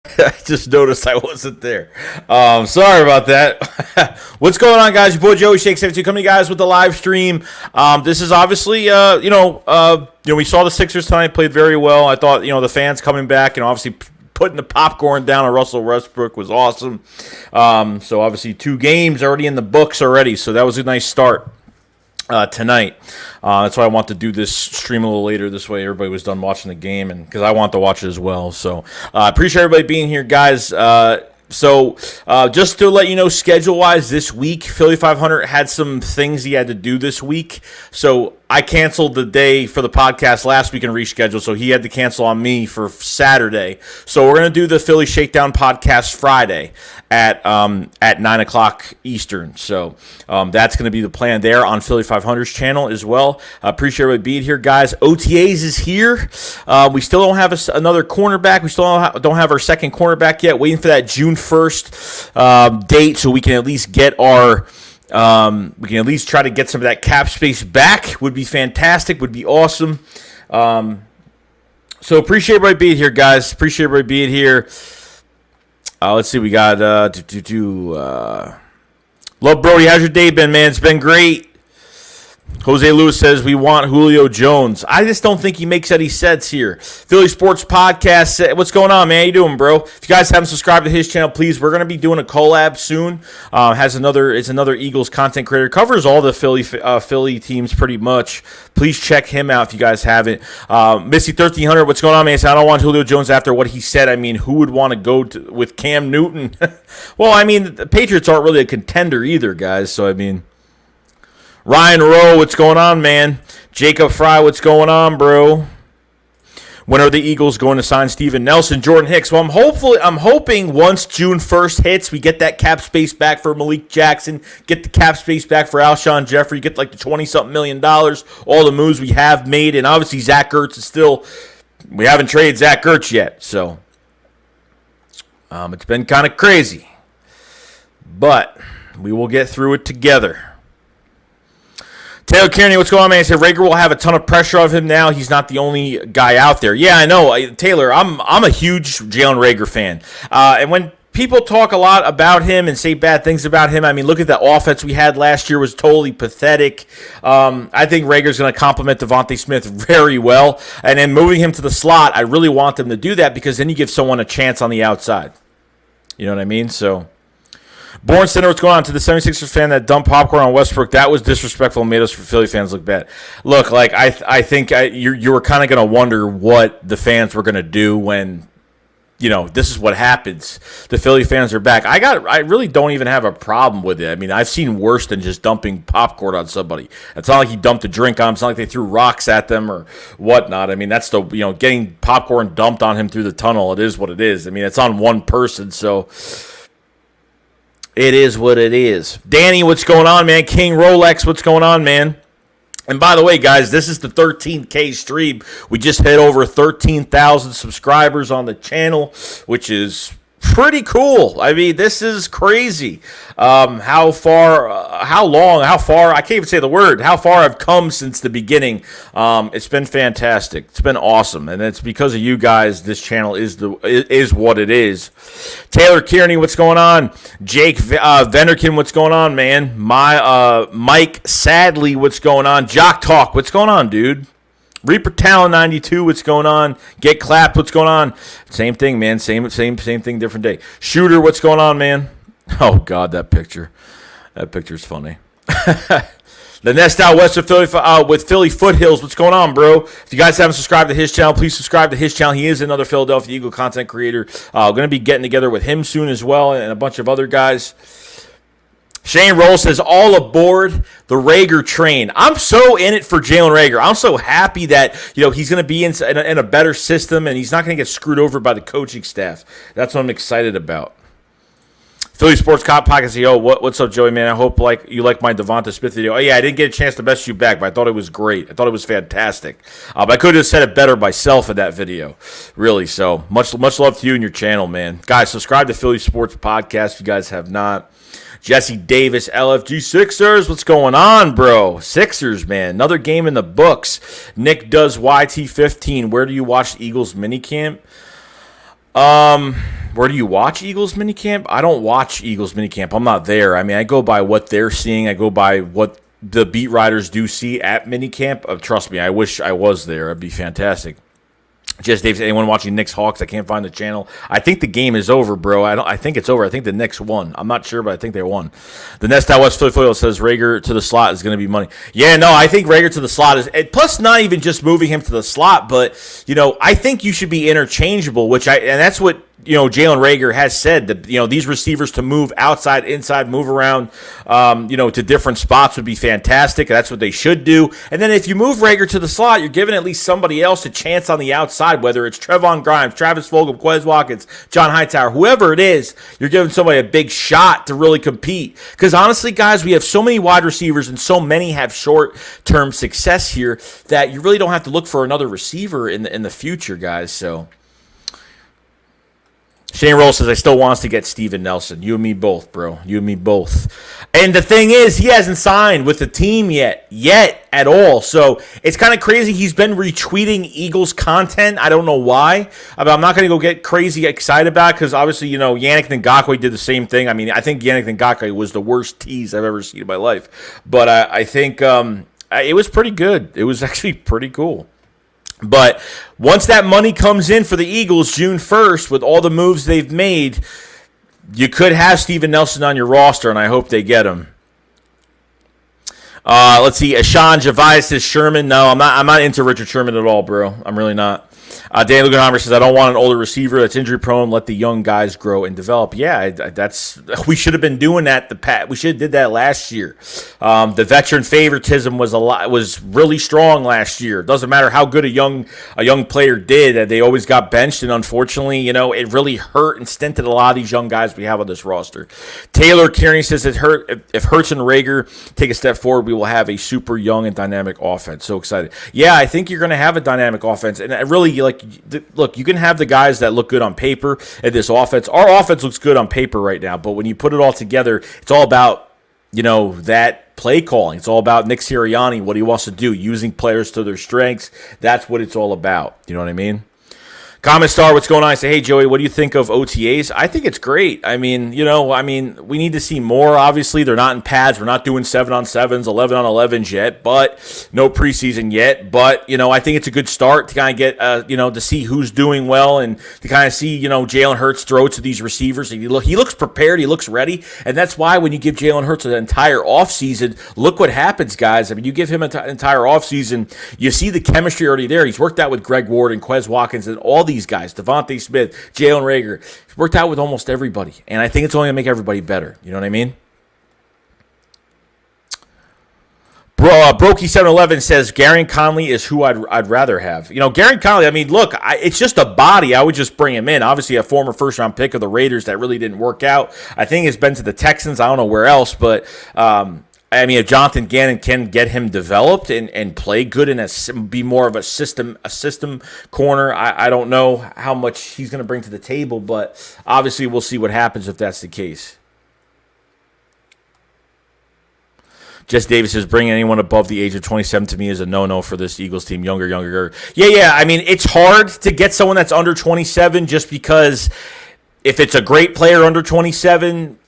I just noticed I wasn't there. Sorry about that. What's going on, guys? Your boy Joey Shake 72 coming to you guys with the live stream. This is obviously, we saw the Sixers tonight, played very well. I thought, the fans coming back and obviously putting the popcorn down on Russell Westbrook was awesome. So obviously 2 games already in the books already. So that was a nice start tonight. That's why I want to do this stream a little later. This way everybody was done watching the game, and because I want to watch it as well. So I appreciate everybody being here, guys. So just to let you know, schedule-wise, this week, Philly 500 had some things he had to do this week. So I canceled the day for the podcast last week and rescheduled, so he had to cancel on me for Saturday. So we're going to do the Philly Shakedown podcast Friday at 9 o'clock Eastern. So that's going to be the plan there on Philly 500's channel as well. Appreciate everybody being here, guys. OTAs is here. We still don't have another cornerback. We still don't have our second cornerback yet. Waiting for that June 1st date so we can at least get our we can at least try to get some of that cap space back. Would be fantastic. Would be awesome. So appreciate everybody being here, guys. Appreciate everybody being here. Let's see. We got Love Brody. How's your day been, man? It's been great. Jose Lewis says we want Julio Jones. I just don't think he makes any sense here. Philly Sports Podcast. What's going on, man? How you doing, bro? If you guys haven't subscribed to his channel, please. We're going to be doing a collab soon. It's another Eagles content creator. Covers all the Philly teams pretty much. Please check him out if you guys haven't. Missy 1300. What's going on, man? I don't want Julio Jones after what he said. I mean, who would want to go with Cam Newton? Well, I mean, the Patriots aren't really a contender either, guys. So I mean. Ryan Rowe, what's going on, man? Jacob Fry, what's going on, bro? When are the Eagles going to sign Steven Nelson? Jordan Hicks. Well, I'm hoping once June 1st hits, we get that cap space back for Malik Jackson, get the cap space back for Alshon Jeffrey, get like the $20-something million, all the moves we have made, and obviously Zach Ertz is still, we haven't traded Zach Ertz yet, so it's been kind of crazy, but we will get through it together. Taylor Kearney, what's going on, man? He said Reagor will have a ton of pressure on him now. He's not the only guy out there. Yeah, I know. Taylor, I'm a huge Jalen Reagor fan. And when people talk a lot about him and say bad things about him, I mean, look at the offense we had last year. Was totally pathetic. I think Rager's going to complement Devonta Smith very well. And then moving him to the slot, I really want them to do that because then you give someone a chance on the outside. You know what I mean? So... Born Center, what's going on? To the 76ers fan that dumped popcorn on Westbrook, that was disrespectful and made us Philly fans look bad. Look, like I think you were kind of going to wonder what the fans were going to do when, this is what happens. The Philly fans are back. I really don't even have a problem with it. I mean, I've seen worse than just dumping popcorn on somebody. It's not like he dumped a drink on him. It's not like they threw rocks at them or whatnot. I mean, that's getting popcorn dumped on him through the tunnel. It is what it is. I mean, it's on one person, so... It is what it is. Danny, what's going on, man? King Rolex, what's going on, man? And by the way, guys, this is the 13K stream. We just hit over 13,000 subscribers on the channel, which is pretty cool. I mean, this is crazy. How far, I can't even say the word, how far I've come since the beginning. It's been fantastic. It's been awesome. And it's because of you guys, this channel is what it is. Taylor Kearney, what's going on? Jake Venderkin, what's going on, man? Mike Sadley, what's going on? Jock Talk, what's going on, dude? Reaper Talon 92, what's going on? Get Clapped, what's going on? Same thing, man. Same thing, different day. Shooter, what's going on, man? Oh God, that picture. That picture's funny. The Nest Out West of Philly with Philly Foothills. What's going on, bro? If you guys haven't subscribed to his channel, please subscribe to his channel. He is another Philadelphia Eagle content creator. Going to be getting together with him soon as well and a bunch of other guys. Shane Roll says, all aboard the Reagor train. I'm so in it for Jalen Reagor. I'm so happy that he's going to be in a better system and he's not going to get screwed over by the coaching staff. That's what I'm excited about. Philly Sports Cop Podcast. Yo, what's up, Joey, man? I hope you like my Devonta Smith video. Oh, yeah, I didn't get a chance to message you back, but I thought it was great. I thought it was fantastic. But I could have said it better myself in that video, really. So much love to you and your channel, man. Guys, subscribe to Philly Sports Podcast if you guys have not. Jesse Davis, LFG Sixers. What's going on, bro? Sixers, man. Another game in the books. Nick does YT15. Where do you watch the Eagles minicamp? Where do you watch Eagles minicamp? I don't watch Eagles minicamp. I'm not there. I mean, I go by what they're seeing. I go by what the beat writers do see at minicamp. Trust me, I wish I was there. It'd be fantastic. Just Dave, anyone watching Knicks Hawks? I can't find the channel. I think the game is over, bro. I think it's over. I think the Knicks won. I'm not sure, but I think they won. The Nest out West Philly Foil says Reagor to the slot is going to be money. Yeah, no, I think Reagor to the slot is. Plus, not even just moving him to the slot, but I think you should be interchangeable. And that's what Jalen Reagor has said that these receivers to move outside, inside, move around, to different spots would be fantastic. That's what they should do. And then if you move Reagor to the slot, you're giving at least somebody else a chance on the outside, whether it's Trevon Grimes, Travis Fulgham, Quez Watkins, John Hightower, whoever it is. You're giving somebody a big shot to really compete. Because honestly, guys, we have so many wide receivers and so many have short-term success here that you really don't have to look for another receiver in the future, guys. So. Shane Roll says, I still want us to get Steven Nelson. You and me both, bro. You and me both. And the thing is, he hasn't signed with the team yet at all. So it's kind of crazy. He's been retweeting Eagles content. I don't know why. I'm not going to go get crazy excited about it because obviously, Yannick Ngakoue did the same thing. I mean, I think Yannick Ngakoue was the worst tease I've ever seen in my life. But I think it was pretty good. It was actually pretty cool. But once that money comes in for the Eagles June 1st, with all the moves they've made, you could have Steven Nelson on your roster, and I hope they get him. Let's see. Ashan Javias says Sherman. No, I'm not into Richard Sherman at all, bro. I'm really not. Dan Lugenheimer says, I don't want an older receiver that's injury-prone. Let the young guys grow and develop. Yeah, we should have been doing that. We should have did that last year. The veteran favoritism was really strong last year. It doesn't matter how good a young player did. They always got benched, and unfortunately, it really hurt and stinted a lot of these young guys we have on this roster. Taylor Kearney says, if Hurts and Reagor take a step forward, we will have a super young and dynamic offense. So excited. Yeah, I think you're going to have a dynamic offense, and I really look, you can have the guys that look good on paper in this offense. Our offense looks good on paper right now, but when you put it all together, it's all about, that play calling. It's all about Nick Sirianni, what he wants to do, using players to their strengths. That's what it's all about. You know what I mean? Comment Star, what's going on? I say, hey, Joey, what do you think of OTAs? I think it's great. I mean, we need to see more. Obviously, they're not in pads. We're not doing 7-on-7s, 11-on-11s yet, but no preseason yet. But, I think it's a good start to kind of get, to see who's doing well and to kind of see, Jalen Hurts throw to these receivers. He looks prepared. He looks ready. And that's why when you give Jalen Hurts an entire offseason, look what happens, guys. I mean, you give him an entire offseason, you see the chemistry already there. He's worked out with Greg Ward and Quez Watkins and all these guys, Devonta Smith, Jalen Reagor. He's worked out with almost everybody, and I think it's only going to make everybody better. You know what I mean? Brokey711 says Gary Conley is who I'd rather have. Gary Conley, I mean, look, it's just a body. I would just bring him in. Obviously, a former first-round pick of the Raiders that really didn't work out. I think it's been to the Texans. I don't know where else, but I mean, if Jonathan Gannon can get him developed and play good and be more of a system corner, I don't know how much he's going to bring to the table, but obviously we'll see what happens if that's the case. Jess Davis says, bringing anyone above the age of 27 to me is a no-no for this Eagles team. Younger. Yeah. I mean, it's hard to get someone that's under 27 just because if it's a great player under 27,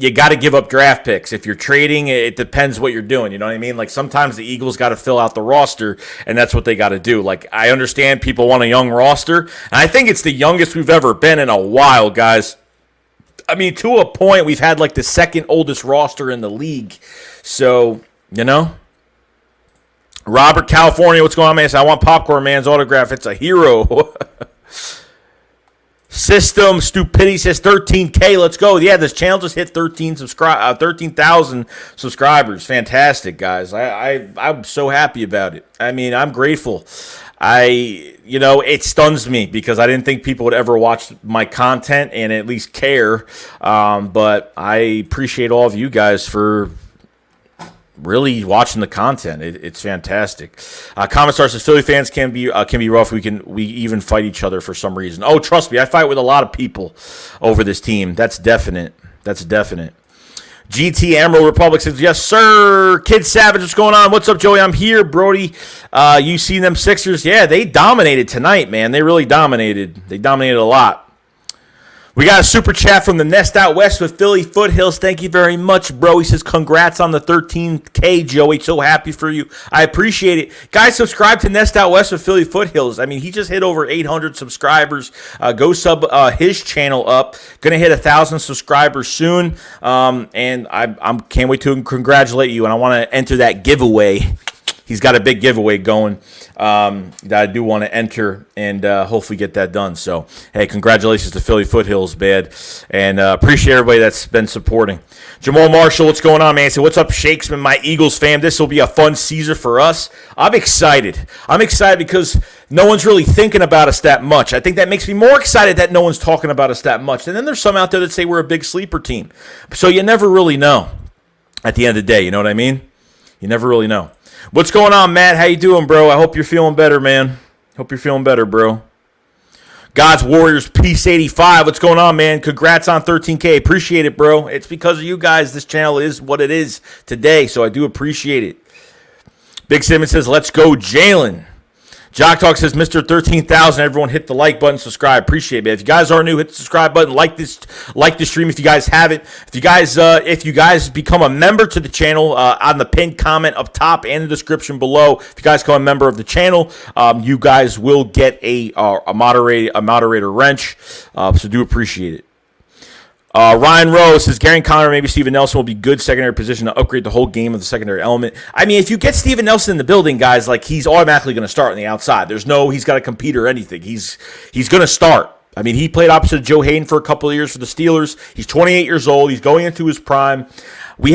you got to give up draft picks. If you're trading, it depends what you're doing. You know what I mean? Like sometimes the Eagles got to fill out the roster, and that's what they got to do. Like I understand people want a young roster, and I think it's the youngest we've ever been in a while, guys. I mean, to a point, we've had like the second oldest roster in the league. So, Robert, California, what's going on, man? I want Popcorn Man's autograph. It's a hero. System Stupidity says 13K. Let's go. Yeah, this channel just hit 13,000 subscribers. Fantastic, guys. I'm so happy about it. I mean, I'm grateful. It stuns me because I didn't think people would ever watch my content and at least care. But I appreciate all of you guys for really watching the content. It's fantastic. Comment Star says Philly fans can be rough. We even fight each other for some reason. Oh, trust me, I fight with a lot of people over this team. That's definite. GT Emerald Republic says, yes, sir. Kid Savage, what's going on? What's up, Joey? I'm here, Brody. You seen them Sixers? Yeah, they dominated tonight, man. They really dominated. They dominated a lot. We got a super chat from the Nest Out West with Philly Foothills. Thank you very much, bro. He says, congrats on the 13K, Joey. So happy for you. I appreciate it. Guys, subscribe to Nest Out West with Philly Foothills. I mean, he just hit over 800 subscribers. Go sub his channel up. Going to hit 1,000 subscribers soon. And I can't wait to congratulate you. And I want to enter that giveaway. He's got a big giveaway going that I do want to enter and hopefully get that done. So, hey, congratulations to Philly Foothills, bad. And appreciate everybody that's been supporting. Jamal Marshall, what's going on, man? So, what's up, Shakesman, my Eagles fam? This will be a fun season for us. I'm excited. I'm excited because no one's really thinking about us that much. I think that makes me more excited that no one's talking about us that much. And then there's some out there that say we're a big sleeper team. So, you never really know at the end of the day. You know what I mean? You never really know. What's going on, Matt? How you doing, bro? I hope you're feeling better, man. Hope you're feeling better, bro. God's Warriors, Peace 85. What's going on, man? Congrats on 13K. Appreciate it, bro. It's because of you guys. This channel is what it is today, so I do appreciate it. Big Simmons says, let's go, Jalen. Jock Talk says, Mr. 13,000. Everyone hit the like button, subscribe. Appreciate it, man. If you guys are new, hit the subscribe button. Like this stream if you guys haven't. If you guys become a member to the channel on the pinned comment up top and the description below, if you guys become a member of the channel, you guys will get a moderator wrench. So do appreciate it. Ryan Rose says, Gary Connor, maybe Steven Nelson will be good secondary position to upgrade the whole game of the secondary element. I mean, if you get Steven Nelson in the building, guys, like he's automatically going to start on the outside. There's no, he's got to compete or anything. He's going to start. I mean, he played opposite Joe Hayden for a couple of years for the Steelers. He's 28 years old. He's going into his prime. We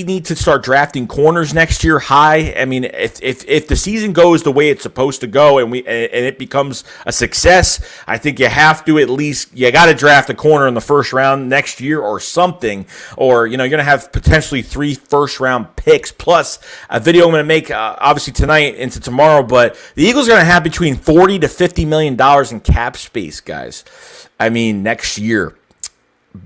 need to start drafting corners next year high. I mean, if the season goes the way it's supposed to go and it becomes a success, I think you have to you got to draft a corner in the first round next year or something. Or, you're going to have potentially 3 first-round picks plus a video I'm going to make obviously tonight into tomorrow. But the Eagles are going to have between $40 to $50 million in cap space, guys. I mean, next year.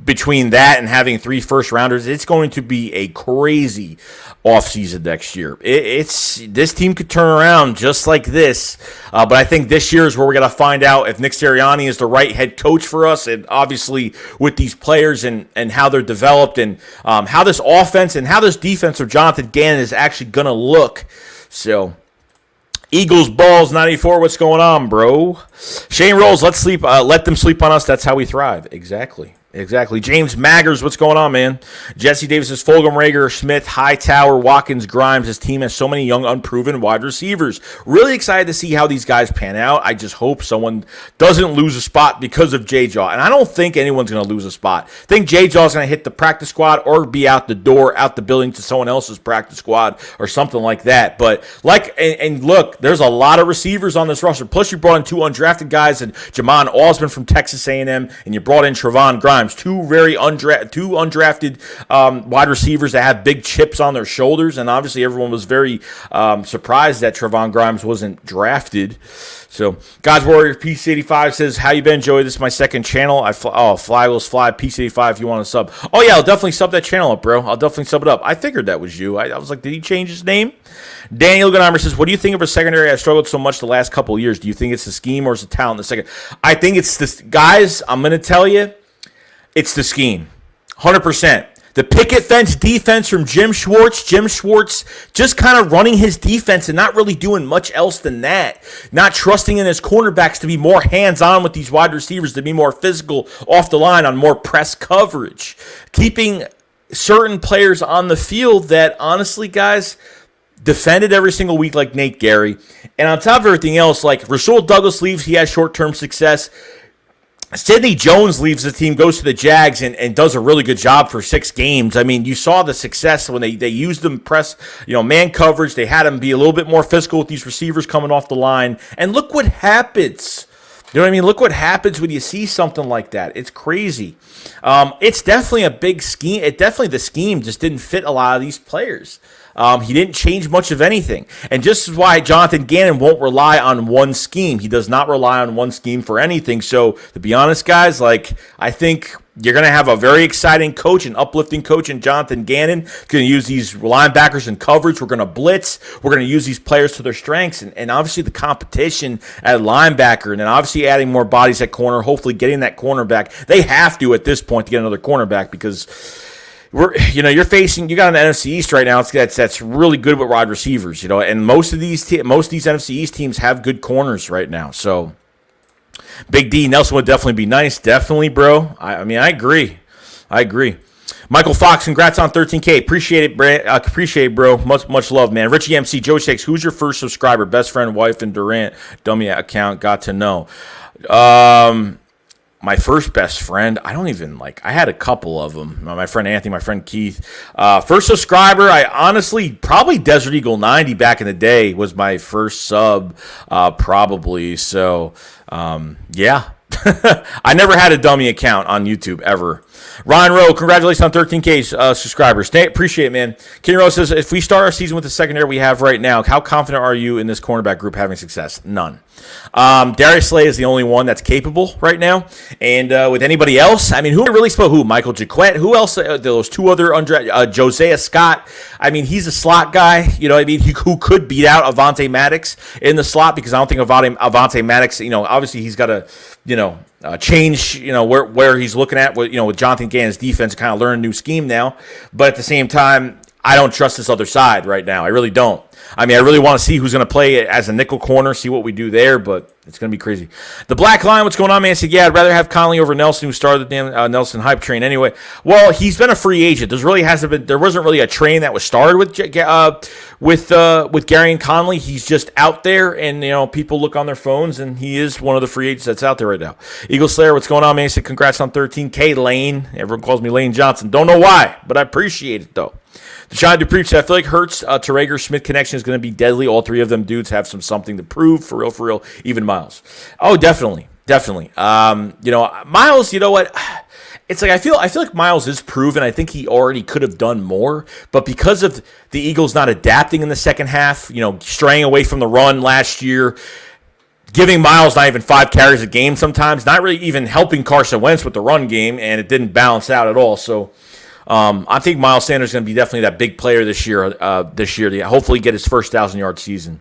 Between that and having 3 first-rounders, it's going to be a crazy offseason next year. This team could turn around just like this, but I think this year is where we're going to find out if Nick Sirianni is the right head coach for us, and obviously with these players and how they're developed and how this offense and how this defense of Jonathan Gannon is actually going to look. So, Eagles balls 94. What's going on, bro? Shane Rolls, let them sleep on us. That's how we thrive. Exactly. James Maggers, what's going on, man? Jesse Davis says, Fulgham, Reagor, Smith, Hightower, Watkins, Grimes. His team has so many young, unproven wide receivers. Really excited to see how these guys pan out. I just hope someone doesn't lose a spot because of J-Jaw. And I don't think anyone's going to lose a spot. I think J-Jaw's going to hit the practice squad or be out the door, out the building to someone else's practice squad or something like that. But look, there's a lot of receivers on this roster. Plus, you brought in 2 undrafted guys and Jamon Osman from Texas A&M, and you brought in Trevon Grimes. 2 undrafted wide receivers that have big chips on their shoulders, and obviously everyone was very surprised that Trevon Grimes wasn't drafted. So, God's Warrior Peace 85 says, how you been, Joey? This is my second channel. Fly Wills Fly, Peace 85 if you want to sub. Oh, yeah, I'll definitely sub that channel up, bro. I'll definitely sub it up. I figured that was you. I was like, did he change his name? Daniel Gunheimer says, what do you think of a secondary I've struggled so much the last couple of years? Do you think it's the scheme or is it talent in the second? I think it's this. Guys, I'm going to tell you, it's the scheme, 100%. The picket fence defense from Jim Schwartz just kind of running his defense and not really doing much else than that. Not trusting in his cornerbacks to be more hands-on with these wide receivers, to be more physical off the line on more press coverage. Keeping certain players on the field that, honestly, guys, defended every single week like Nate Gary. And on top of everything else, like Rasul Douglas leaves, he has short-term success. Sidney Jones leaves the team, goes to the Jags, and does a really good job for 6 games. I mean, you saw the success when they used them press, man coverage. They had him be a little bit more physical with these receivers coming off the line. And look what happens. You know what I mean? Look what happens when you see something like that. It's crazy. It's definitely a big scheme. The scheme just didn't fit a lot of these players. He didn't change much of anything. And just as why Jonathan Gannon won't rely on one scheme. He does not rely on one scheme for anything. So, to be honest, guys, I think you're going to have a very exciting coach, an uplifting coach in Jonathan Gannon. Going to use these linebackers in coverage. We're going to blitz. We're going to use these players to their strengths. And obviously the competition at linebacker, and then obviously adding more bodies at corner, hopefully getting that cornerback. They have to at this point to get another cornerback because you got an NFC East right now. That's really good with wide receivers, and most of these NFC East teams have good corners right now. So Big D, Nelson would definitely be nice. Definitely, bro. I agree. Michael Fox, congrats on 13K. Appreciate it, bro. Much love, man. Richie MC, Joe Shakes, who's your first subscriber? Best friend, wife, and Durant. Dummy account, got to know. My first best friend, I had a couple of them. My friend Anthony, my friend Keith. First subscriber, I honestly, probably Desert Eagle 90 back in the day was my first sub, probably. So, yeah. I never had a dummy account on YouTube ever. Ryan Rowe, congratulations on 13K subscribers. Appreciate it, man. Kenny Rowe says, if we start our season with the secondary we have right now, how confident are you in this cornerback group having success? None. Darius Slay is the only one that's capable right now. And with anybody else, who really spoke? Who? Michael Jaquette? Who else? Those two other Josiah Scott. He's a slot guy. Who could beat out Avonte Maddox in the slot, because I don't think Avonte Maddox, obviously he's got to, change, where he's looking at, with Jonathan Gannon's defense, kind of learn a new scheme now. But at the same time, I don't trust this other side right now. I really don't. I really want to see who's going to play as a nickel corner, see what we do there, but it's going to be crazy. The Black Lion, what's going on, man? I said, yeah, I'd rather have Conley over Nelson, who started the damn Nelson hype train anyway. Well, he's been a free agent. There wasn't really a train that was started with Gary and Conley. He's just out there, and people look on their phones, and he is one of the free agents that's out there right now. Eagle Slayer, what's going on, man? I said, congrats on 13K, Lane. Everyone calls me Lane Johnson. Don't know why, but I appreciate it, though. Deshaun Dupree said, I feel like Hurts to Reagor Smith connection is going to be deadly. All three of them dudes have something to prove. For real. Even Miles. Oh, definitely. Miles, you know what? It's like I feel like Miles is proven. I think he already could have done more, but because of the Eagles not adapting in the second half, straying away from the run last year, giving Miles not even 5 carries a game sometimes, not really even helping Carson Wentz with the run game, and it didn't balance out at all. So I think Miles Sanders is going to be definitely that big player this year to hopefully get his first 1,000-yard season.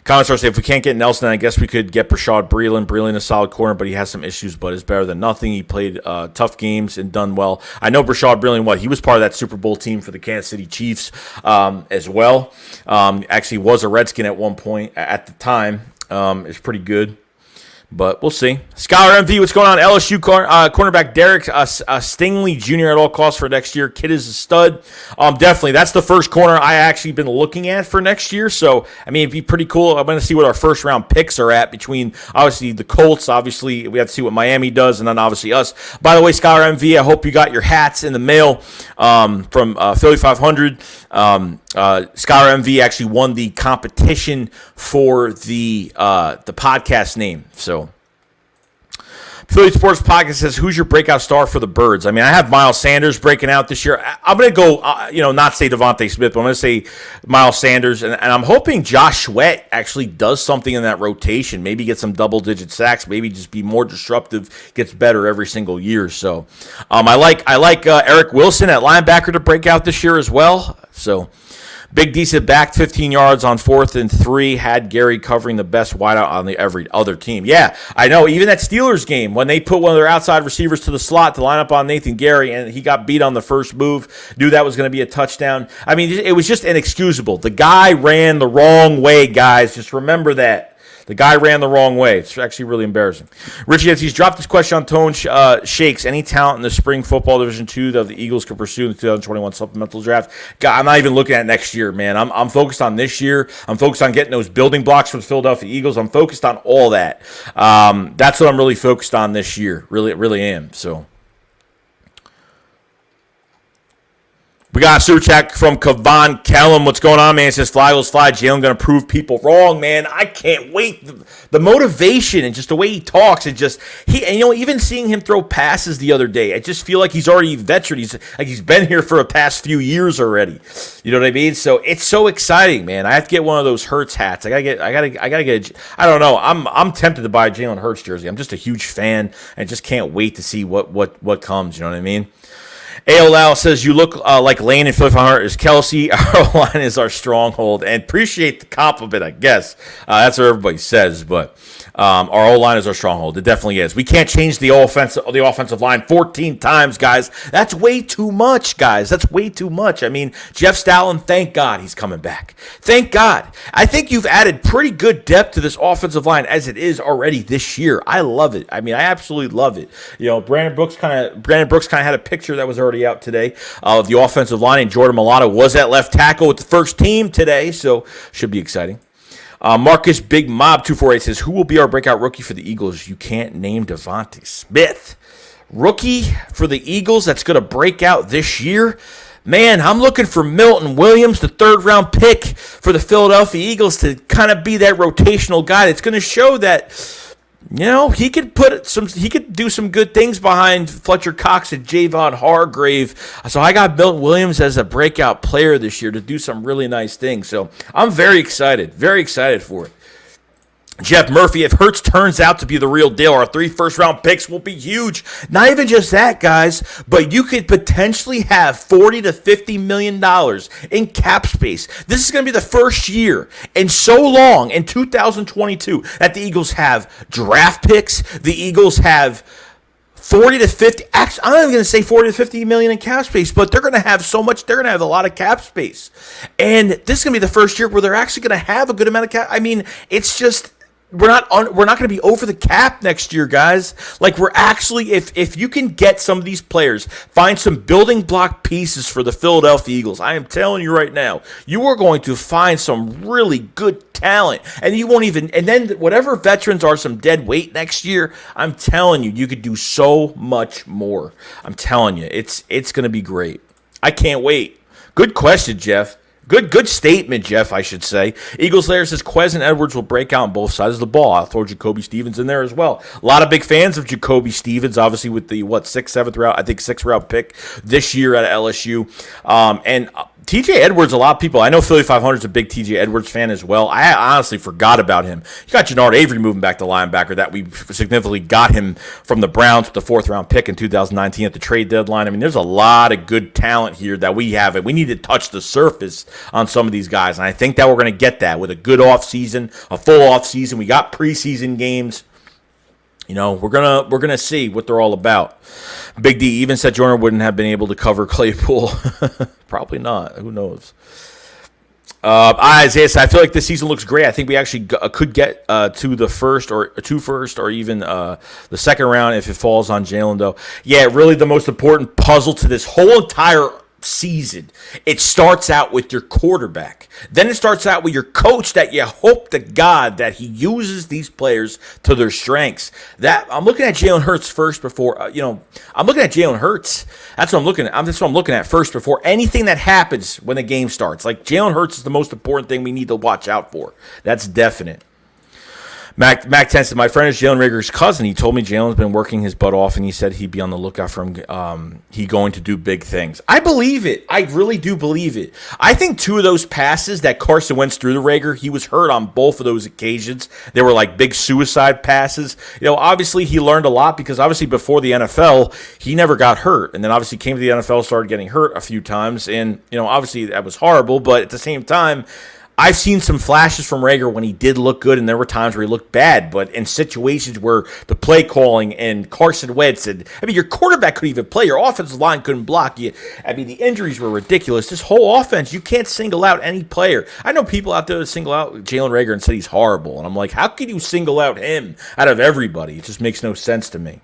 Comments say, if we can't get Nelson, I guess we could get Bashaud Breeland. Breeland is a solid corner, but he has some issues, but is better than nothing. He played tough games and done well. I know Bashaud Breeland, he was part of that Super Bowl team for the Kansas City Chiefs as well. Actually was a Redskin at one point at the time. It's pretty good. But we'll see. Scholar MV, what's going on? LSU cornerback Derek Stingley Jr. at all costs for next year. Kid is a stud. Definitely. That's the first corner I actually been looking at for next year. So, it'd be pretty cool. I'm going to see what our first round picks are at between, obviously, the Colts. Obviously, we have to see what Miami does, and then obviously us. By the way, Scholar MV, I hope you got your hats in the mail from Philly 500. Scholar MV actually won the competition for the podcast name. So, Philly Sports Podcast says, who's your breakout star for the Birds? I have Miles Sanders breaking out this year. I'm going to go, not say Devonta Smith, but I'm going to say Miles Sanders. And I'm hoping Josh Sweat actually does something in that rotation. Maybe get some double-digit sacks. Maybe just be more disruptive, gets better every single year. So I like Eric Wilson at linebacker to break out this year as well. So Big D said back 15 yards on 4th and 3, had Gary covering the best wideout on every other team. Yeah, I know. Even that Steelers game, when they put one of their outside receivers to the slot to line up on Nathan Gary, and he got beat on the first move, knew that was going to be a touchdown. It was just inexcusable. The guy ran the wrong way, guys. Just remember that. The guy ran the wrong way. It's actually really embarrassing. Richie, as he's dropped this question on Tone Shakes, any talent in the spring football Division II that the Eagles could pursue in the 2021 supplemental draft? God, I'm not even looking at next year, man. I'm focused on this year. I'm focused on getting those building blocks for the Philadelphia Eagles. I'm focused on all that. That's what I'm really focused on this year. Really am. So, We got a super chat from Kavan Kellum. What's going on, man? It says, fly, Eagles, fly. Jalen going to prove people wrong, man. I can't wait. The motivation and just the way he talks and just, even seeing him throw passes the other day, I just feel like he's already a veteran. He's been here for the past few years already. You know what I mean? So it's so exciting, man. I have to get one of those Hurts hats. I gotta get. I don't know. I'm tempted to buy a Jalen Hurts jersey. I'm just a huge fan and just can't wait to see what comes. You know what I mean? AOL says, you look like Lane and Philly 500 is Kelsey. Our line is our stronghold. And appreciate the compliment, I guess. That's what everybody says. But our O-line is our stronghold. It definitely is. We can't change the offensive line 14 times, guys. That's way too much, guys. That's way too much. I mean, Jeff Stalin, thank God he's coming back. Thank God. I think you've added pretty good depth to this offensive line as it is already this year. I love it. I mean, I absolutely love it. You know, Brandon Brooks kind of had a picture that was already out today of the offensive line, and Jordan Mailata was at left tackle with the first team today, so should be exciting. Marcus Big Mob 248 says, who will be our breakout rookie for the Eagles? You can't name Devonta Smith. Rookie for the Eagles that's going to break out this year? Man, I'm looking for Milton Williams, the third-round pick for the Philadelphia Eagles, to kind of be that rotational guy that's going to show that, you know, he could do some good things behind Fletcher Cox and Javon Hargrave. So I got Milton Williams as a breakout player this year to do some really nice things. So I'm very excited for it. Jeff Murphy, if Hurts turns out to be the real deal, our 3 first-round picks will be huge. Not even just that, guys, but you could potentially have $40 to $50 million in cap space. This is going to be the first year in so long, in 2022, that the Eagles have draft picks. The Eagles have 40 to 50. Actually, I'm not even going to say 40 to 50 million in cap space, but they're going to have so much. They're going to have a lot of cap space. And this is going to be the first year where they're actually going to have a good amount of cap. I mean, it's just, we're not going to be over the cap next year, guys. Like, we're actually, if you can get some of these players, find some building block pieces for the Philadelphia Eagles, I am telling you right now, you are going to find some really good talent. And you won't even, and then whatever veterans are some dead weight next year, I'm telling you, you could do so much more. I'm telling you, it's going to be great. I can't wait. Good question, Jeff. Good statement, Jeff, I should say. Eagles Lair says Quez and Edwards will break out on both sides of the ball. I'll throw Jacoby Stevens in there as well. A lot of big fans of Jacoby Stevens, obviously with the, 6th round pick this year at LSU. And TJ Edwards, a lot of people, I know Philly 500 is a big TJ Edwards fan as well. I honestly forgot about him. You got Jannard Avery moving back to linebacker that we significantly got him from the Browns with the 4th round pick in 2019 at the trade deadline. I mean, there's a lot of good talent here that we have, and we need to touch the surface on some of these guys. And I think that we're going to get that with a good offseason, a full offseason. We got preseason games. You know, we're gonna see what they're all about. Big D even said Jordan wouldn't have been able to cover Claypool. Probably not. Who knows? Isaiah said, I feel like this season looks great. I think we actually could get to the first or even the second round if it falls on Jalen, though. Yeah, really the most important puzzle to this whole entire season. It starts out with your quarterback. Then it starts out with your coach that you hope to God that he uses these players to their strengths. That I'm looking at Jalen Hurts first before, I'm looking at Jalen Hurts. That's what I'm looking at. That's what I'm looking at first before anything that happens when the game starts. Like, Jalen Hurts is the most important thing we need to watch out for. That's definite. Mac 10 said, my friend is Jalen Reagor's cousin. He told me Jalen's been working his butt off, and he said he'd be on the lookout for him. He going to do big things. I believe it. I really do believe it. I think 2 of those passes that Carson Wentz threw to Reagor, he was hurt on both of those occasions. They were like big suicide passes. You know, obviously he learned a lot because obviously before the NFL, he never got hurt. And then obviously came to the NFL, started getting hurt a few times. And, obviously that was horrible. But at the same time, I've seen some flashes from Reagor when he did look good, and there were times where he looked bad. But in situations where the play calling and Carson Wentz, your quarterback couldn't even play. Your offensive line couldn't block you. The injuries were ridiculous. This whole offense, you can't single out any player. I know people out there that single out Jalen Reagor and say he's horrible. And I'm like, how can you single out him out of everybody? It just makes no sense to me.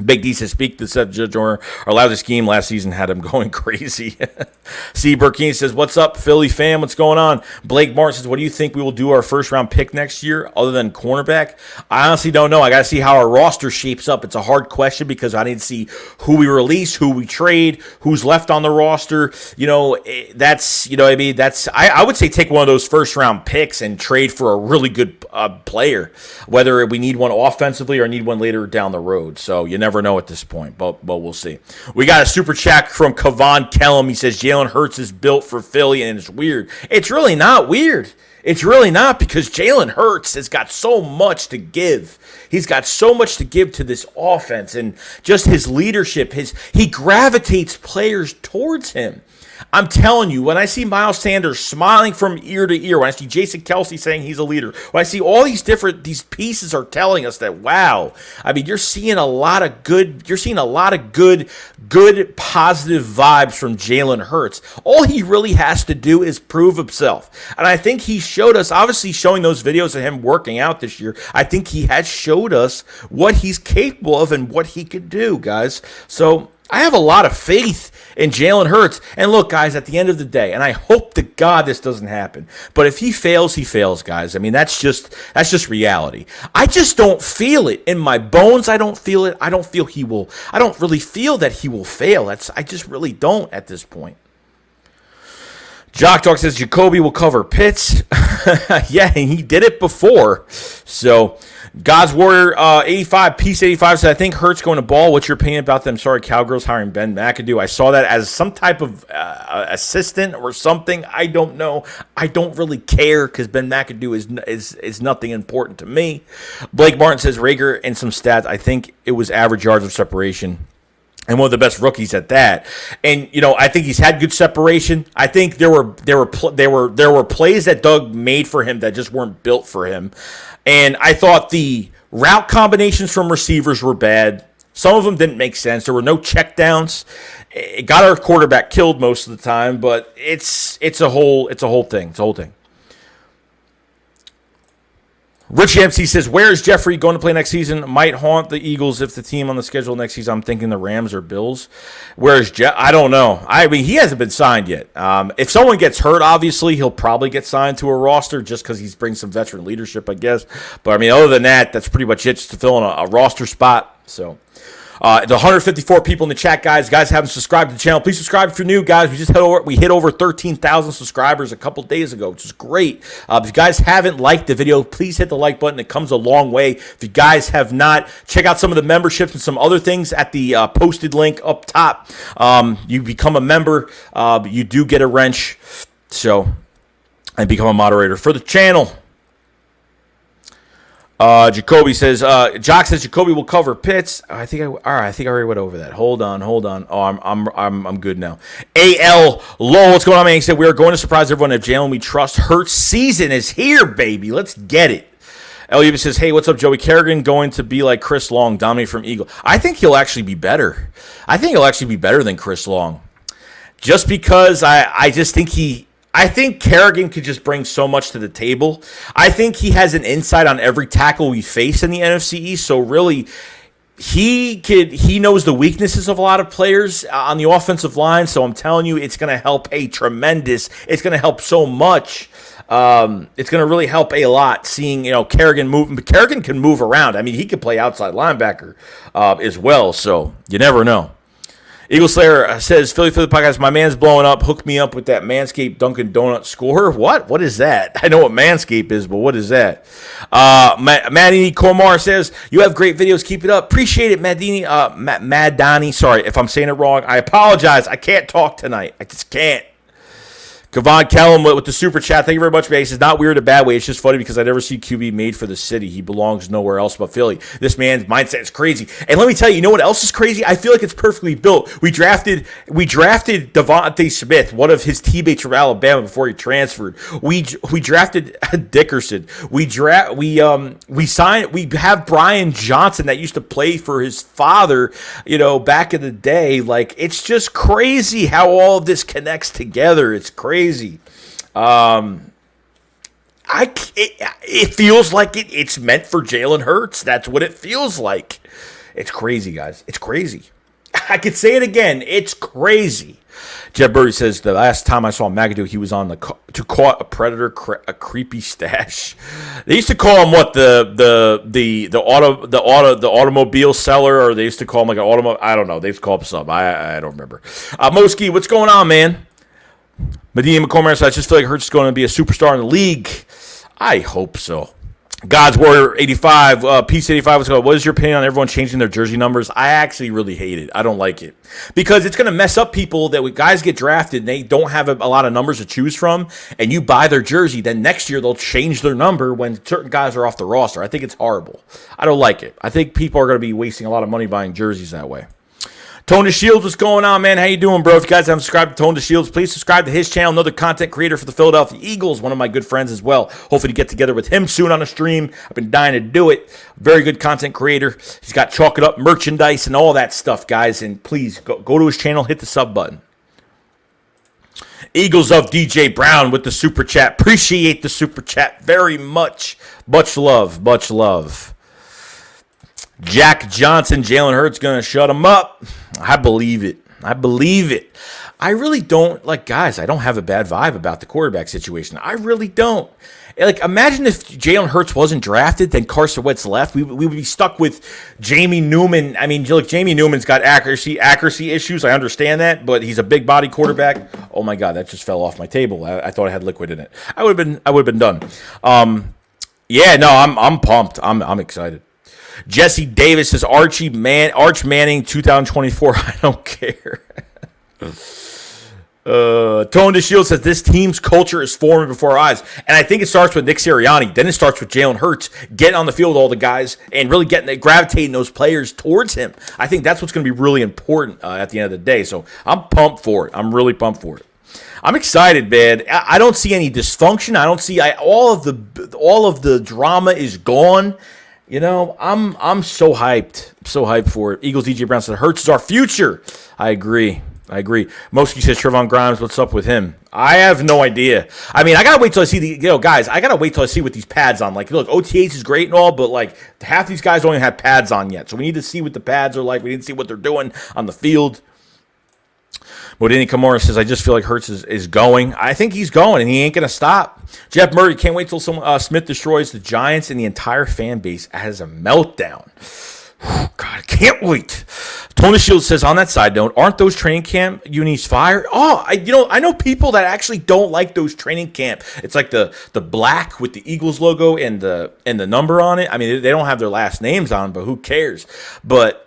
Big D says, speak to Seth Judge or our loudest scheme last season had him going crazy. C. Burkini says, what's up, Philly fam? What's going on? Blake Martin says, what do you think we will do our first round pick next year other than cornerback? I honestly don't know. I got to see how our roster shapes up. It's a hard question because I need to see who we release, who we trade, who's left on the roster. You know, that's, you know what I mean? That's, I would say take one of those first round picks and trade for a really good player, whether we need one offensively or need one later down the road. So you never know at this point, but we'll see. We got a super chat from Kavan Kellum. He says Jalen Hurts is built for Philly, and it's weird. It's really not weird. It's really not, because Jalen Hurts has got so much to give. He's got so much to give to this offense, and just his leadership. He gravitates players towards him. I'm telling you, when I see Miles Sanders smiling from ear to ear, when I see Jason Kelsey saying he's a leader, when I see all these pieces are telling us that, wow, I mean, you're seeing a lot of good positive vibes from Jalen Hurts. All he really has to do is prove himself. And I think he showed us, obviously showing those videos of him working out this year, I think he has showed us what he's capable of and what he could do, guys. So I have a lot of faith in Jalen Hurts. And look, guys, at the end of the day, and I hope to God this doesn't happen, but if he fails, guys. I mean, that's just reality. I just don't feel it in my bones. I don't feel it. I don't really feel that he will fail. I just really don't at this point. Jock Talk says Jacoby will cover Pitts. Yeah, and he did it before. So God's Warrior 85, Peace 85 said, I think Hurts going to ball. What's your opinion about them? Sorry, Cowgirls hiring Ben McAdoo. I saw that as some type of assistant or something. I don't know. I don't really care because Ben McAdoo is nothing important to me. Blake Martin says Reagor and some stats. I think it was average yards of separation. And one of the best rookies at that. And you know, I think he's had good separation. I think there were plays that Doug made for him that just weren't built for him. And I thought the route combinations from receivers were bad. Some of them didn't make sense. There were no checkdowns. It got our quarterback killed most of the time, but it's a whole thing. It's a whole thing. Rich MC says, where is Jeffrey going to play next season? Might haunt the Eagles if the team on the schedule next season. I'm thinking the Rams or Bills. Where is Jeff? I don't know. I mean, he hasn't been signed yet. If someone gets hurt, obviously, he'll probably get signed to a roster just because he's bringing some veteran leadership, I guess. But, I mean, other than that, that's pretty much it, just to fill in a roster spot. So, the 154 people in the chat, guys haven't subscribed to the channel. Please subscribe if you're new, guys. We hit over 13,000 subscribers a couple days ago, which is great. If you guys haven't liked the video, please hit the like button. It comes a long way. If you guys have not, check out some of the memberships and some other things at the posted link up top. You become a member. You do get a wrench. So, and become a moderator for the channel. Jacoby says, Jock says Jacoby will cover Pitts. I think I already went over that. Hold on. Oh, I'm good now. AL Low, what's going on, man? He said, we are going to surprise everyone if Jalen we trust. Hurts season is here, baby. Let's get it. Elliot says, hey, what's up, Joey? Kerrigan going to be like Chris Long, dominate from Eagle. I think he'll actually be better. I think he'll actually be better than Chris Long. Just because I think Kerrigan could just bring so much to the table. I think he has an insight on every tackle we face in the NFC East. So really, he knows the weaknesses of a lot of players on the offensive line. So I'm telling you, it's going to help it's going to help so much. It's going to really help a lot seeing, Kerrigan move. But Kerrigan can move around. I mean, he could play outside linebacker as well. So you never know. Eagle Slayer says, Philly for the podcast, my man's blowing up. Hook me up with that Manscaped Dunkin' Donut score. What? What is that? I know what Manscaped is, but what is that? Madini Komar says, you have great videos. Keep it up. Appreciate it, Madini. Madani. Sorry if I'm saying it wrong. I apologize. I can't talk tonight. I just can't. Kavan Kellum with the super chat. Thank you very much, man. He says, not weird in a bad way. It's just funny because I never see QB made for the city. He belongs nowhere else but Philly. This man's mindset is crazy. And let me tell you, you know what else is crazy? I feel like it's perfectly built. We drafted Devonta Smith, one of his teammates from Alabama before he transferred. We drafted Dickerson. We have Brian Johnson that used to play for his father, back in the day. Like, it's just crazy how all of this connects together. It's crazy. It feels like it's meant for Jalen Hurts. That's what it feels like. It's crazy, guys. It's crazy. I could say it again. It's crazy. Jeff Birdie says the last time I saw McAdoo, he was on to caught a predator, a creepy stash. They used to call him what the automobile seller, or they used to call him like an automobile. I don't know. They used to call him something. I don't remember. Moski, what's going on, man? Medina McCormick says I just feel like Hurts is going to be a superstar in the league. I hope so. God's Warrior 85, Peace 85, let's go. What is your opinion on everyone changing their jersey numbers? I actually really hate it. I don't like it. Because it's going to mess up people that when guys get drafted and they don't have a lot of numbers to choose from, and you buy their jersey, then next year they'll change their number when certain guys are off the roster. I think it's horrible. I don't like it. I think people are going to be wasting a lot of money buying jerseys that way. Tone to Shields, what's going on, man? How you doing, bro? If you guys haven't subscribed to Tone to Shields, please subscribe to his channel. Another content creator for the Philadelphia Eagles, one of my good friends as well. Hopefully to get together with him soon on a stream. I've been dying to do it. Very good content creator. He's got Chalk It Up merchandise and all that stuff, guys. And please go to his channel, hit the sub button. Eagles of DJ Brown with the super chat. Appreciate the super chat very much. Much love, much love. Jack Johnson, Jalen Hurts going to shut him up. I believe it. I believe it. I really don't, like, guys, I don't have a bad vibe about the quarterback situation. I really don't. Like, imagine if Jalen Hurts wasn't drafted, then Carson Wentz left. We would be stuck with Jamie Newman. I mean, look, Jamie Newman's got accuracy issues. I understand that, but he's a big body quarterback. Oh my God, that just fell off my table. I thought I had liquid in it. I would have been done. Yeah, no, I'm pumped. I'm excited. Jesse Davis says Arch Manning 2024. I don't care. Tone DeShield says this team's culture is forming before our eyes. And I think it starts with Nick Sirianni. Then it starts with Jalen Hurts getting on the field with all the guys and really gravitating those players towards him. I think that's what's going to be really important at the end of the day. So I'm pumped for it. I'm really pumped for it. I'm excited, man. I don't see any dysfunction. I don't see all of the drama is gone. You know, I'm so hyped. I'm so hyped for it. Eagles DJ Brown said Hurts is our future. I agree. Moski says Trevon Grimes, what's up with him? I have no idea. I mean, I gotta wait till I see guys, I gotta wait till I see what these pads on. Like, look, OTAs is great and all, but like half these guys don't even have pads on yet. So we need to see what the pads are like. We need to see what they're doing on the field. Modini Kamara says, I just feel like Hurts is going. I think he's going, and he ain't going to stop. Jeff Murray, can't wait till Smith destroys the Giants, and the entire fan base has a meltdown. God, I can't wait. Tony Shields says, on that side note, aren't those training camp unis fire? Oh, I know people that actually don't like those training camp. It's like the black with the Eagles logo and the number on it. I mean, they don't have their last names on, but who cares? But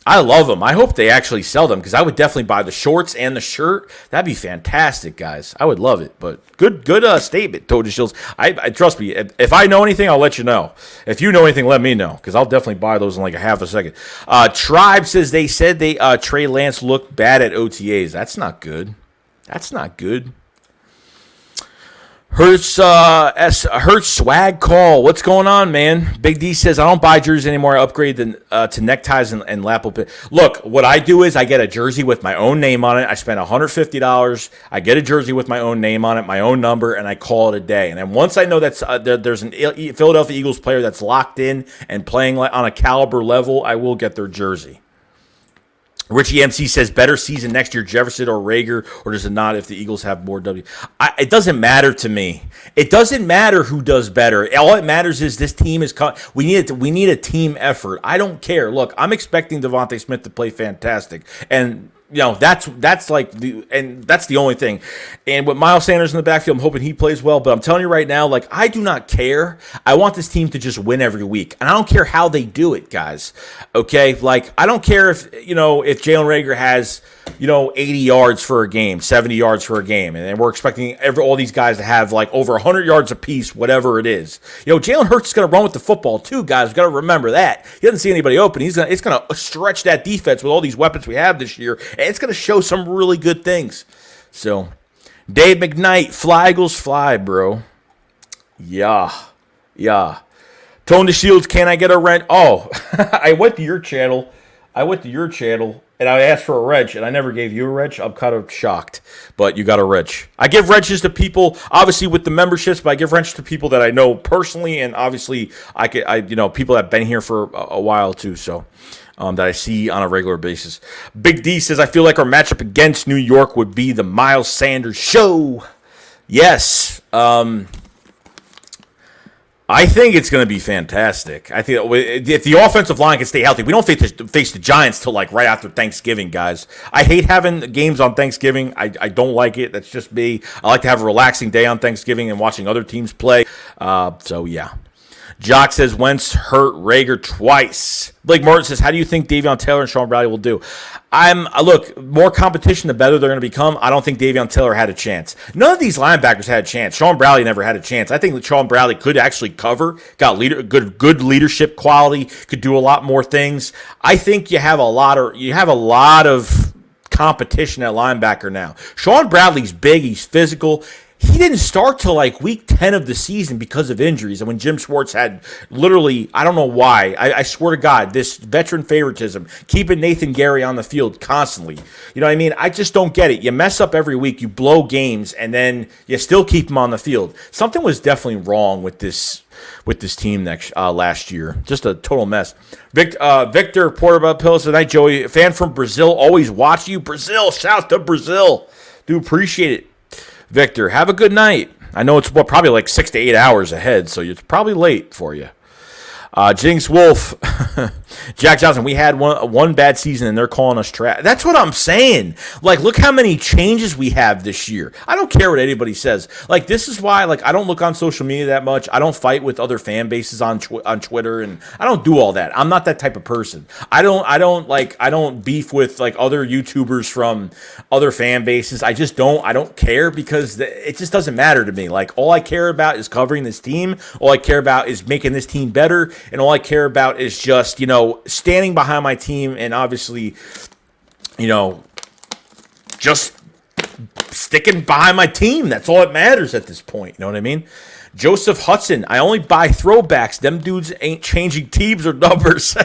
I love them. I hope they actually sell them because I would definitely buy the shorts and the shirt. That'd be fantastic, guys. I would love it. But good statement, Toad Shields. I trust me. If I know anything, I'll let you know. If you know anything, let me know because I'll definitely buy those in like a half a second. Tribe says they said Trey Lance looked bad at OTAs. That's not good. That's not good. Hurts swag call. What's going on, man? Big D says, I don't buy jerseys anymore. I upgrade to neckties and lapel pin. Look, what I do is I get a jersey with my own name on it. I spend $150. I get a jersey with my own name on it, my own number, and I call it a day. And then once I know that's there's an Philadelphia Eagles player that's locked in and playing on a caliber level, I will get their jersey. Richie MC says, better season next year, Jefferson or Reagor, or does it not if the Eagles have more W? It doesn't matter to me. It doesn't matter who does better. All it matters is this team is we need a team effort. I don't care. Look, I'm expecting Devonta Smith to play fantastic. And you know, that's like that's the only thing. And with Miles Sanders in the backfield, I'm hoping he plays well. But I'm telling you right now, like, I do not care. I want this team to just win every week. And I don't care how they do it, guys. Okay? Like, I don't care if Jalen Reagor has, 80 yards for a game, 70 yards for a game. And then we're expecting all these guys to have, like, over 100 yards apiece, whatever it is. Jalen Hurts is going to run with the football, too, guys. We've got to remember that. He doesn't see anybody open. It's going to stretch that defense with all these weapons we have this year. And it's going to show some really good things. So, Dave McKnight, fly Eagles fly, bro. Yeah. Tone the Shields, can I get a rent? Oh, I went to your channel. And I asked for a reg, and I never gave you a reg. I'm kind of shocked, but you got a reg. I give regs to people, obviously with the memberships, but I give regs to people that I know personally, and obviously people that have been here for a while too. So, that I see on a regular basis. Big D says, I feel like our matchup against New York would be the Miles Sanders show. Yes. I think it's going to be fantastic. I think if the offensive line can stay healthy, we don't face the Giants till like right after Thanksgiving, guys. I hate having games on Thanksgiving. I don't like it. That's just me. I like to have a relaxing day on Thanksgiving and watching other teams play. So, yeah. Jock says, Wentz hurt Reagor twice. Blake Martin says, how do you think Davion Taylor and Sean Bradley will do? Look, more competition, the better they're going to become. I don't think Davion Taylor had a chance. None of these linebackers had a chance. Sean Bradley never had a chance. I think that Sean Bradley could actually cover, got good leadership quality, could do a lot more things. I think you have a lot of competition at linebacker now. Sean Bradley's big, he's physical. He didn't start till like week 10 of the season because of injuries. And when Jim Schwartz had literally, I don't know why, I swear to God, this veteran favoritism, keeping Nathan Gary on the field constantly. You know what I mean? I just don't get it. You mess up every week, you blow games, and then you still keep him on the field. Something was definitely wrong with this team last year. Just a total mess. Victor Porter tonight, Joey, a fan from Brazil, always watch you. Brazil, shout out to Brazil. Do appreciate it. Victor, have a good night. I know it's probably like 6 to 8 hours ahead, so it's probably late for you. Jinx Wolf, Jack Johnson, we had one bad season and they're calling us trash. That's what I'm saying. Like, look how many changes we have this year. I don't care what anybody says. Like, this is why, like, I don't look on social media that much. I don't fight with other fan bases on Twitter, and I don't do all that. I'm not that type of person. I don't beef with like other YouTubers from other fan bases. I don't care because it just doesn't matter to me. Like, all I care about is covering this team. All I care about is making this team better. And all I care about is just, standing behind my team and obviously, just sticking behind my team. That's all that matters at this point. You know what I mean? Joseph Hudson, I only buy throwbacks. Them dudes ain't changing teams or numbers.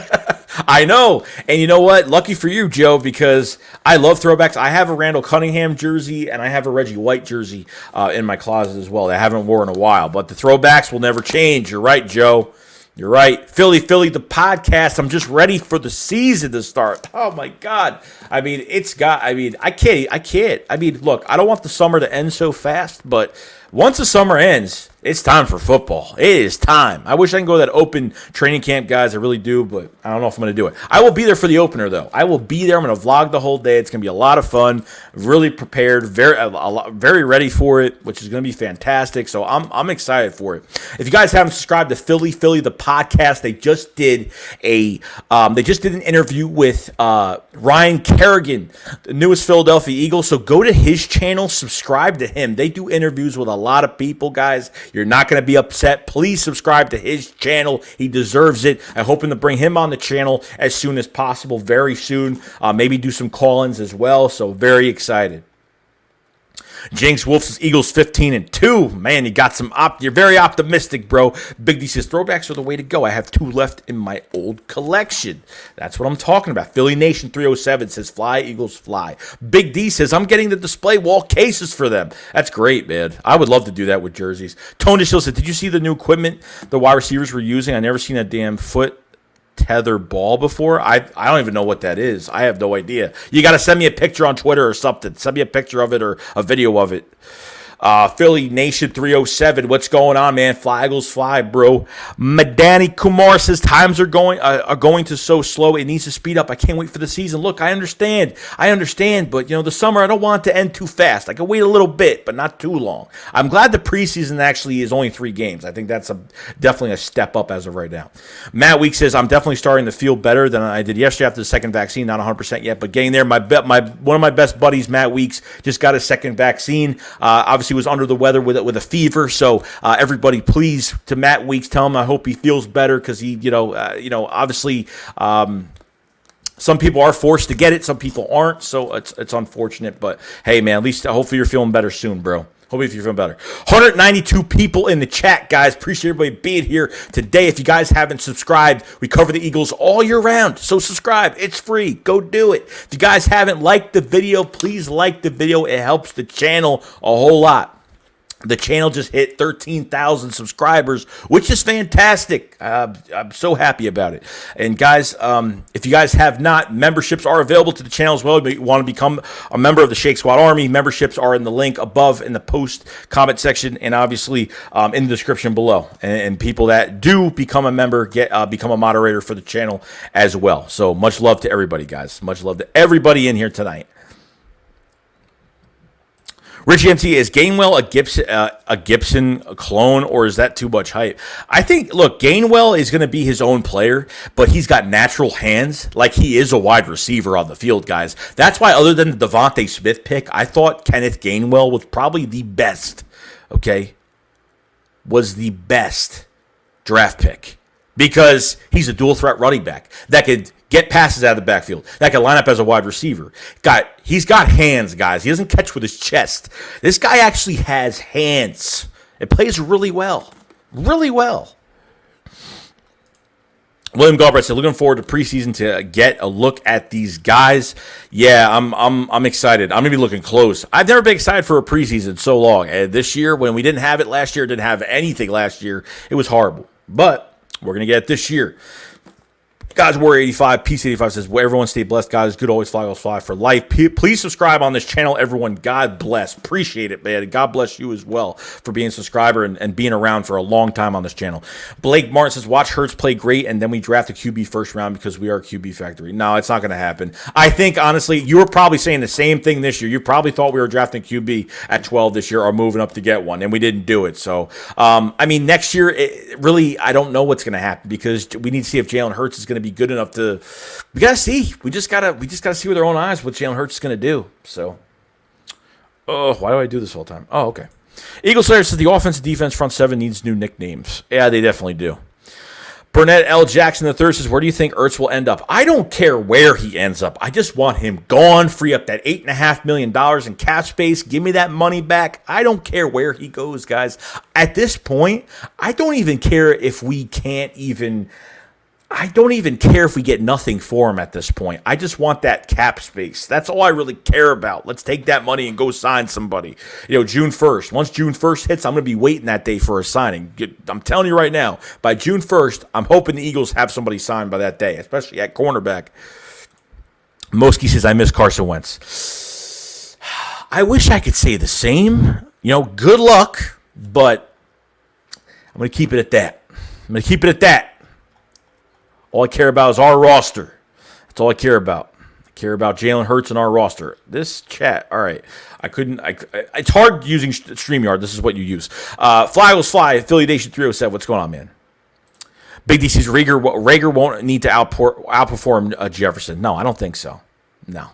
I know. And you know what? Lucky for you, Joe, because I love throwbacks. I have a Randall Cunningham jersey and I have a Reggie White jersey in my closet as well that I haven't worn in a while. But the throwbacks will never change. You're right, Joe. You're right. Philly, the podcast. I'm just ready for the season to start. Oh, my God. I can't. I mean, look, I don't want the summer to end so fast, but once the summer ends, it's time for football. It is time. I wish I can go to that open training camp, guys. I really do, but I don't know if I'm going to do it. I will be there for the opener, though. I will be there. I'm going to vlog the whole day. It's going to be a lot of fun. Really prepared. Very ready for it, which is going to be fantastic. So I'm excited for it. If you guys haven't subscribed to Philly, the podcast, they just did an interview with Ryan Kerrigan, the newest Philadelphia Eagle. So go to his channel, subscribe to him. They do interviews with a lot of people, guys. You're not going to be upset. Please subscribe to his channel. He deserves it. I'm hoping to bring him on the channel as soon as possible, very soon. Maybe do some call-ins as well. So very excited. Jinx Wolf says Eagles 15-2. Man, you got some you're very optimistic, bro. Big D says throwbacks are the way to go. I have 2 left in my old collection. That's what I'm talking about. Philly Nation 307 says fly, Eagles fly. Big D says I'm getting the display wall cases for them. That's great, man. I would love to do that with jerseys. Tony Shill said, did you see the new equipment the wide receivers were using? I never seen a damn foot tether ball before. I don't even know what that is. I have no idea. You got to send me a picture on Twitter or something. Send me a picture of it or a video of it. Philly Nation 307, what's going on, man? Fly Eagles fly, bro. Madani Kumar says times are going to so slow. It needs to speed up. I can't wait for the season. Look, I understand, but the summer, I don't want it to end too fast. I can wait a little bit, but not too long. I'm glad the preseason actually is only 3 games. I think that's definitely a step up as of right now. Matt Week says I'm definitely starting to feel better than I did yesterday after the second vaccine. Not 100% yet, but getting there. One of my best buddies, Matt Weeks, just got his second vaccine. Obviously was under the weather with a fever, so everybody please to Matt Weeks, tell him I hope he feels better, because he obviously some people are forced to get it, some people aren't, so it's unfortunate, but hey, man, at least hopefully you're feeling better soon, bro. Hopefully you're feeling better. 192 people in the chat, guys. Appreciate everybody being here today. If you guys haven't subscribed, we cover the Eagles all year round, so subscribe. It's free. Go do it. If you guys haven't liked the video, please like the video. It helps the channel a whole lot. The channel just hit 13,000 subscribers, which is fantastic. I'm so happy about it. And guys, if you guys have not, memberships are available to the channel as well. If you want to become a member of the Shake Squad Army, memberships are in the link above in the post comment section and obviously in the description below. And people that do become a member become a moderator for the channel as well. So much love to everybody, guys. Much love to everybody in here tonight. Richie MT, is Gainwell a Gibson clone, or is that too much hype? I think, look, Gainwell is going to be his own player, but he's got natural hands. Like, he is a wide receiver on the field, guys. That's why, other than the Devonta Smith pick, I thought Kenneth Gainwell was probably the best, okay? Was the best draft pick. Because he's a dual threat running back that could get passes out of the backfield, that can line up as a wide receiver. He's got hands, guys. He doesn't catch with his chest. This guy actually has hands. It plays really well. Really well. William Galbraith said, looking forward to preseason to get a look at these guys. Yeah, I'm excited. I'm going to be looking close. I've never been excited for a preseason so long. And this year, when we didn't have it last year, didn't have anything last year, it was horrible. But we're going to get it this year. Guys, Warrior 85, Peace 85 says, well, everyone stay blessed. God is good, always fly, always fly for life. Please subscribe on this channel, everyone. God bless. Appreciate it, man. God bless you as well for being a subscriber and being around for a long time on this channel. Blake Martin says, watch Hurts play great, and then we draft a QB first round because we are a QB factory. No, it's not going to happen. I think, honestly, you were probably saying the same thing this year. You probably thought we were drafting QB at 12 this year or moving up to get one, and we didn't do it. So, I mean, next year, really, I don't know what's going to happen because we need to see if Jalen Hurts is going to be good enough to. We gotta see. We just gotta see with our own eyes what Jalen Hurts is gonna do. So, why do I do this all the time? Oh, okay. Eagle Slayer says the offensive defense front seven needs new nicknames. Yeah, they definitely do. Burnett L. Jackson III says, where do you think Ertz will end up? I don't care where he ends up. I just want him gone. Free up that $8.5 million in cap space. Give me that money back. I don't care where he goes, guys. At this point, I don't even care if we can't even. I don't even care if we get nothing for him at this point. I just want that cap space. That's all I really care about. Let's take that money and go sign somebody. June 1st. Once June 1st hits, I'm going to be waiting that day for a signing. I'm telling you right now, by June 1st, I'm hoping the Eagles have somebody signed by that day, especially at cornerback. Moski says, I miss Carson Wentz. I wish I could say the same. Good luck, but I'm going to keep it at that. All I care about is our roster. That's all I care about. I care about Jalen Hurts and our roster. This chat, all right. It's hard using StreamYard. This is what you use. Fly was fly. Philly Nation 307. What's going on, man? Big D says Reagor won't need to outperform Jefferson. No, I don't think so. No.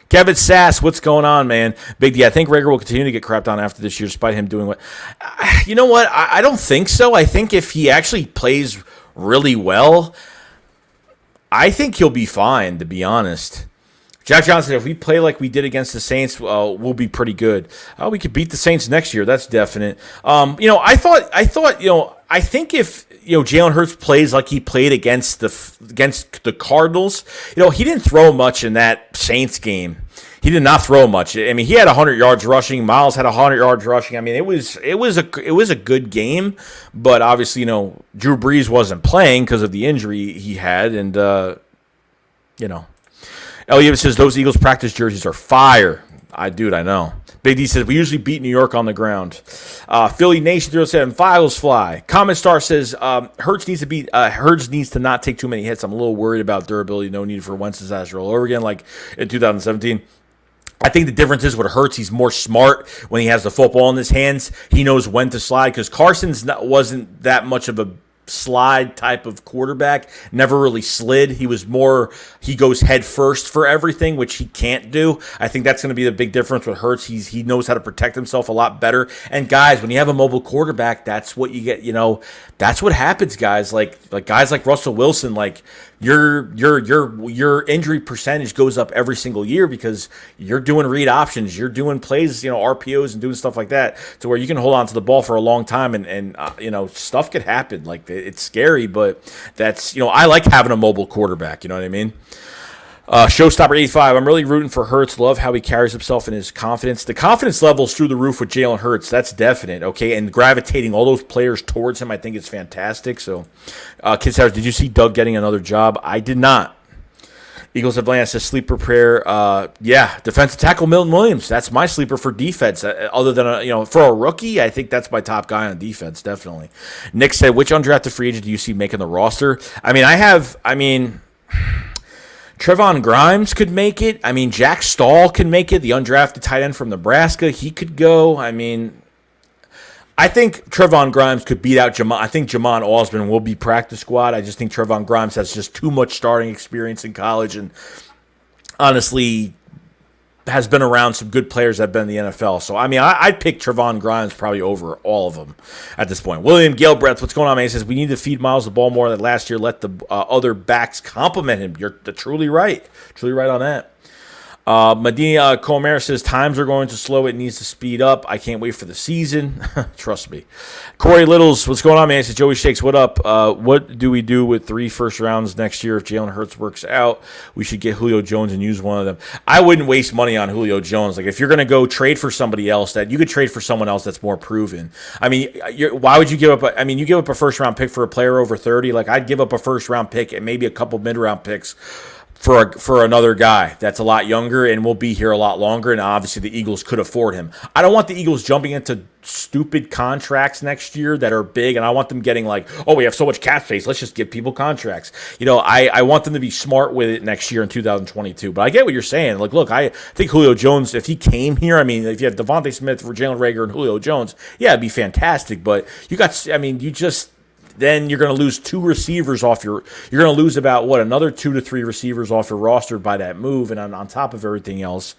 Kevin Sass, what's going on, man? Big D, I think Reagor will continue to get crapped on after this year, despite him doing what. You know what? I don't think so. I think if he actually plays really well, I think he'll be fine, to be honest. Jack Johnson, if we play like we did against the Saints, we'll be pretty good. We could beat the Saints next year. That's definite. I think if Jalen Hurts plays like he played against the Cardinals, he didn't throw much in that Saints game. He did not throw much. I mean, he had 100 yards rushing. Miles had 100 yards rushing. I mean, it was a good game, but obviously, Drew Brees wasn't playing because of the injury he had, and Elliot says those Eagles practice jerseys are fire. I know. Big D says we usually beat New York on the ground. Philly Nation 307 Files fly. Comment Star says Hurts needs to not take too many hits. I'm a little worried about durability. No need for Wentz disaster all over again, like in 2017. I think the difference is with Hurts, he's more smart when he has the football in his hands. He knows when to slide because wasn't that much of a slide type of quarterback, never really slid. He goes head first for everything, which he can't do. I think that's going to be the big difference with Hurts. He knows how to protect himself a lot better. And guys, when you have a mobile quarterback, that's what you get, that's what happens, guys. Like guys like Russell Wilson, like your injury percentage goes up every single year because you're doing read options, you're doing plays, RPOs and doing stuff like that to where you can hold on to the ball for a long time and stuff could happen. Like it's scary, but that's, I like having a mobile quarterback. You know what I mean? Showstopper 85. I'm really rooting for Hurts. Love how he carries himself and his confidence. The confidence level's through the roof with Jalen Hurts. That's definite. Okay, and gravitating all those players towards him, I think it's fantastic. So, Kids Harris, did you see Doug getting another job? I did not. Eagles Atlanta says sleeper prayer. Yeah, defensive tackle Milton Williams. That's my sleeper for defense. Other than for a rookie, I think that's my top guy on defense. Definitely. Nick said, which undrafted free agent do you see making the roster? Trevon Grimes could make it. Jack Stahl can make it. The undrafted tight end from Nebraska, he could go. I think Trevon Grimes could beat out Jamon. I think Jamon Osborne will be practice squad. I just think Trevon Grimes has just too much starting experience in college and honestly has been around some good players that have been in the NFL. So, I'd pick Trevon Grimes probably over all of them at this point. William Galbraith, what's going on, man? He says, we need to feed Miles the ball more than last year. Let the other backs compliment him. You're truly right. Truly right on that. Medina Comer says, times are going to slow. It needs to speed up. I can't wait for the season. Trust me. Corey Littles, what's going on, man? He says, Joey Shakes, what up? What do we do with 3 first rounds next year if Jalen Hurts works out? We should get Julio Jones and use one of them. I wouldn't waste money on Julio Jones. Like, if you're going to go trade for somebody else, that you could trade for someone else that's more proven. Why would you give up? You give up a first-round pick for a player over 30. Like, I'd give up a first-round pick and maybe a couple mid-round picks for another guy that's a lot younger and will be here a lot longer, and obviously the Eagles could afford him. I don't want the Eagles jumping into stupid contracts next year that are big, and I want them getting like, oh, we have so much cap space, let's just give people contracts. I want them to be smart with it next year in 2022. But I get what you're saying. Like, look, I think Julio Jones, if he came here, if you had Devonta Smith for Jalen Reagor and Julio Jones, yeah, it'd be fantastic. But then you're going to lose 2 receivers off you're going to lose about, another 2 to 3 receivers off your roster by that move. And on top of everything else,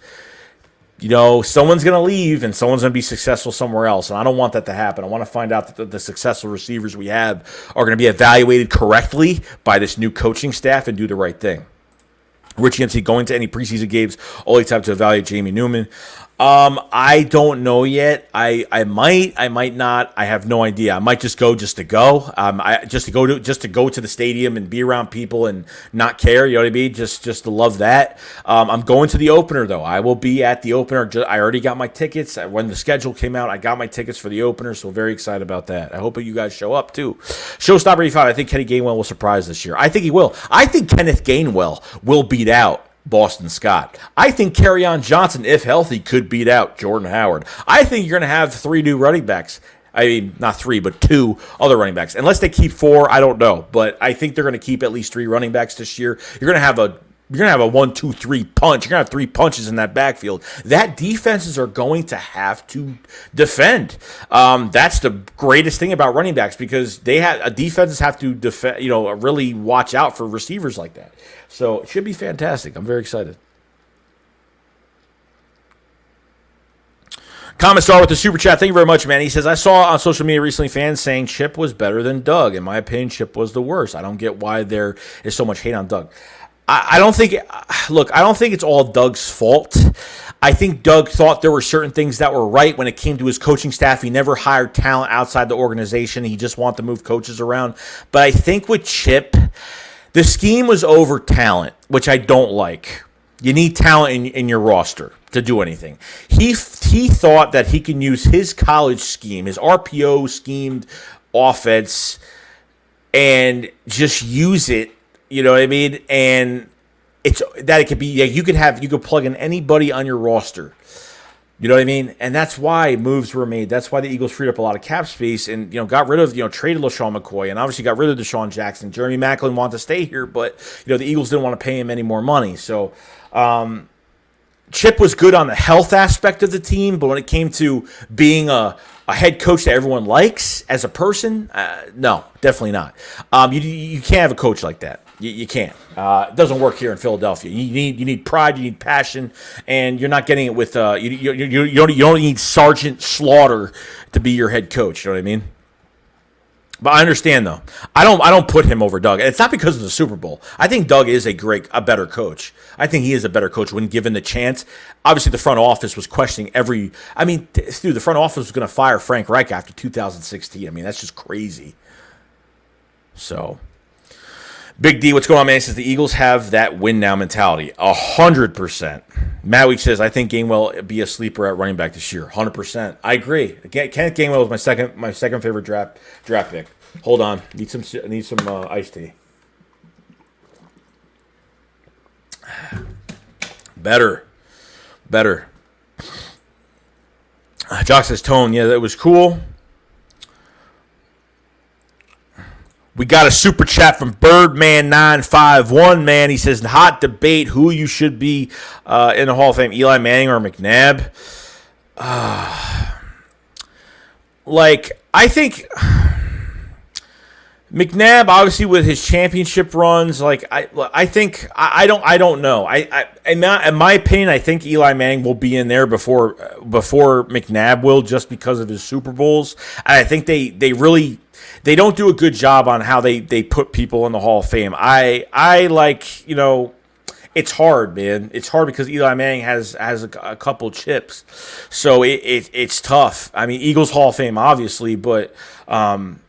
someone's going to leave and someone's going to be successful somewhere else. And I don't want that to happen. I want to find out that the successful receivers we have are going to be evaluated correctly by this new coaching staff and do the right thing. Richie MC, going to any preseason games, only time to evaluate Jamie Newman. I don't know yet. I might not. I have no idea. I might just go to go. Just to go to the stadium and be around people and not care. You know what I mean? Just to love that. I'm going to the opener though. I will be at the opener. I already got my tickets. When the schedule came out, I got my tickets for the opener. So very excited about that. I hope you guys show up too. Showstopper 85. I think Kenny Gainwell will surprise this year. I think he will. I think Kenneth Gainwell will beat out Boston Scott. I think Kerryon Johnson, if healthy, could beat out Jordan Howard. I think you're going to have 3 new running backs. Not 3, but 2 other running backs. Unless they keep 4, I don't know. But I think they're going to keep at least 3 running backs this year. You're going to have a 1, 2, 3 punch. You're going to have 3 punches in that backfield. That defenses are going to have to defend. That's the greatest thing about running backs, because defenses have to defend. Really watch out for receivers like that. So it should be fantastic. I'm very excited. Comment star with the super chat. Thank you very much, man. He says, I saw on social media recently fans saying Chip was better than Doug. In my opinion, Chip was the worst. I don't get why there is so much hate on Doug. I don't think it's all Doug's fault. I think Doug thought there were certain things that were right when it came to his coaching staff. He never hired talent outside the organization. He just wanted to move coaches around. But I think with Chip, the scheme was over talent, which I don't like. You need talent in your roster to do anything. He thought that he can use his college scheme, his RPO schemed offense, and just use it. You know what I mean? And it could be, you could plug in anybody on your roster. You know what I mean? And that's why moves were made. That's why the Eagles freed up a lot of cap space and, got rid of, traded LaShawn McCoy and obviously got rid of Deshaun Jackson. Jeremy Maclin wanted to stay here, but, the Eagles didn't want to pay him any more money. So, Chip was good on the health aspect of the team, but when it came to being a head coach that everyone likes as a person, no, definitely not. You can't have a coach like that. You can't. It doesn't work here in Philadelphia. You need pride. You need passion, and you're not getting it with. You don't need Sergeant Slaughter to be your head coach. You know what I mean? But I understand though. I don't put him over Doug. It's not because of the Super Bowl. I think Doug is a better coach. I think he is a better coach when given the chance. Obviously, the front office was questioning the front office was going to fire Frank Reich after 2016. That's just crazy. So. Big D, what's going on, man? He says the Eagles have that win now mentality. 100%. Matt Week says, I think Gainwell will be a sleeper at running back this year. 100%. I agree. Kenneth Gainwell was my second favorite draft pick. Hold on. Need some iced tea. Better. Jock says, Tone, yeah, that was cool. We got a super chat from Birdman951, man. He says, hot debate who you should be in the Hall of Fame, Eli Manning or McNabb. I think McNabb, obviously with his championship runs, I think I don't know. In my opinion, I think Eli Manning will be in there before McNabb will, just because of his Super Bowls. And I think they don't do a good job on how they put people in the Hall of Fame. It's hard, man. It's hard because Eli Manning has a couple chips, so it's tough. I mean, Eagles Hall of Fame, obviously, but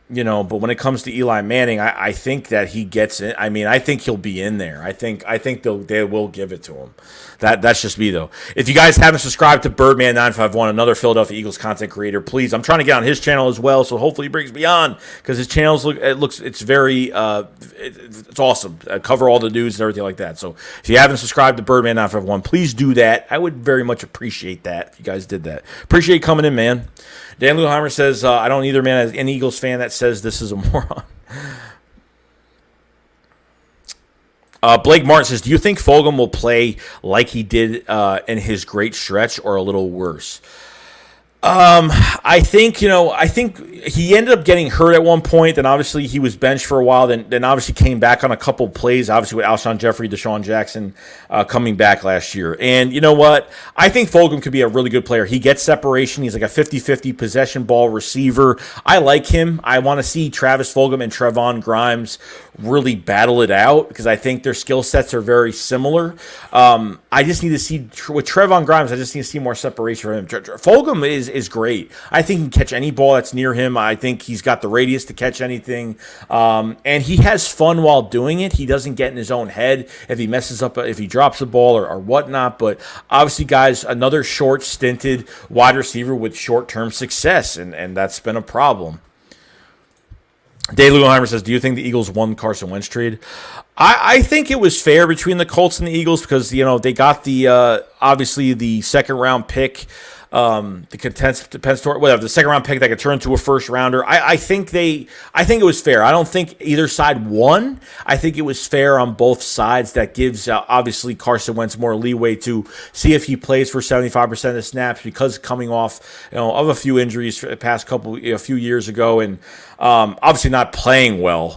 but when it comes to Eli Manning, I think that he gets in. I mean, I think he'll be in there. I think they will give it to him. That's just me, though. If you guys haven't subscribed to Birdman951, another Philadelphia Eagles content creator, please. I'm trying to get on his channel as well, so hopefully he brings me on, because his channels it's very it's awesome. I cover all the news and everything like that. So if you haven't subscribed to Birdman951, please do that. I would very much appreciate that if you guys did that. Appreciate you coming in, man. Dan Luheimer says, I don't either, man, as an Eagles fan that says this is a moron. Blake Martin says, do you think Fulgham will play like he did in his great stretch, or a little worse? I think he ended up getting hurt at one point. Then obviously he was benched for a while. Then obviously came back on a couple plays. Obviously with Alshon Jeffrey, Deshaun Jackson coming back last year. And you know what? I think Fulgham could be a really good player. He gets separation. He's like a 50-50 possession ball receiver. I like him. I want to see Travis Fulgham and Trevon Grimes really battle it out, because I think their skill sets are very similar. I just need to see with Trevon Grimes. I just need to see more separation from him. Fulgham is great. I think he can catch any ball that's near him. I think he's got the radius to catch anything, and he has fun while doing it. He doesn't get in his own head if he messes up, if he drops the ball or whatnot. But obviously, guys, another short stinted wide receiver with short-term success, and that's been a problem. Dave Lugelheimer says, do you think the Eagles won Carson Wentz trade? I think it was fair between the Colts and the Eagles, because they got the obviously the second round pick, the second round pick that could turn into a first rounder. I think it was fair. I don't think either side won. I think it was fair on both sides. That gives obviously Carson Wentz more leeway to see if he plays for 75% of the snaps, because coming off of a few injuries for the past a few years ago, and obviously not playing well.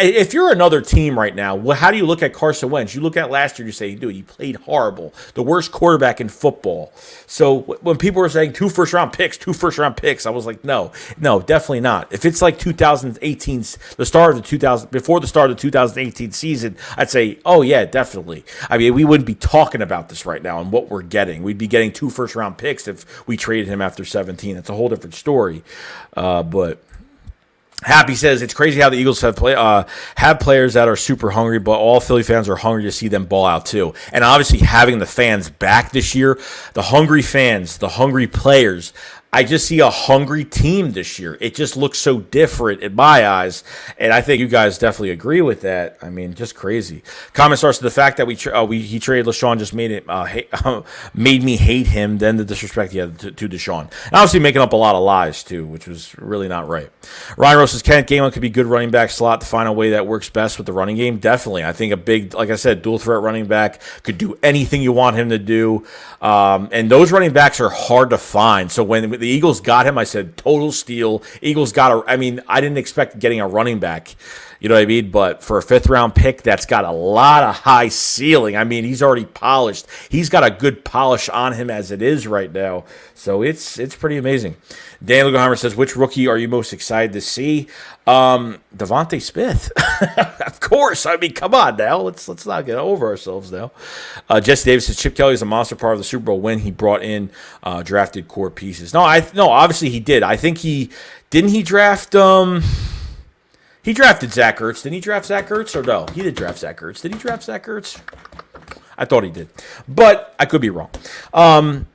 If you're another team right now, how do you look at Carson Wentz? You look at last year, you say, dude, he played horrible. The worst quarterback in football. So when people were saying 2 first-round picks, I was like, no, definitely not. If it's like 2018, before the start of the 2018 season, I'd say, oh, yeah, definitely. I mean, we wouldn't be talking about this right now and what we're getting. We'd be getting 2 first-round picks if we traded him after 17. It's a whole different story. But Happy says, it's crazy how the Eagles have players that are super hungry, but all Philly fans are hungry to see them ball out too. And obviously having the fans back this year, the hungry fans, the hungry players, I just see a hungry team this year. It just looks so different in my eyes, and I think you guys definitely agree with that. I mean, just crazy. Comment starts to the fact that he traded LaShawn just made me hate him. Then the disrespect he had to Deshaun, and obviously making up a lot of lies too, which was really not right. Ryan Rose says Kenneth Gainwell could be good running back slot to find a way that works best with the running game. Definitely, I think a big, like I said, dual threat running back could do anything you want him to do, and those running backs are hard to find. So when the Eagles got him, I said, total steal. Eagles I didn't expect getting a running back, you know what I mean? But for a 5th-round pick, that's got a lot of high ceiling. I mean, he's already polished. He's got a good polish on him as it is right now. So it's pretty amazing. Dan Lugelheimer says, which rookie are you most excited to see? Devonta Smith. Of course. I mean, come on now. Let's not get over ourselves now. Jesse Davis says, Chip Kelly is a monster part of the Super Bowl win. He brought in drafted core pieces. No, obviously he did. I think he draft He drafted Zach Ertz. Didn't he draft Zach Ertz? Or no? He did draft Zach Ertz. Did he draft Zach Ertz? I thought he did. But I could be wrong. Jordan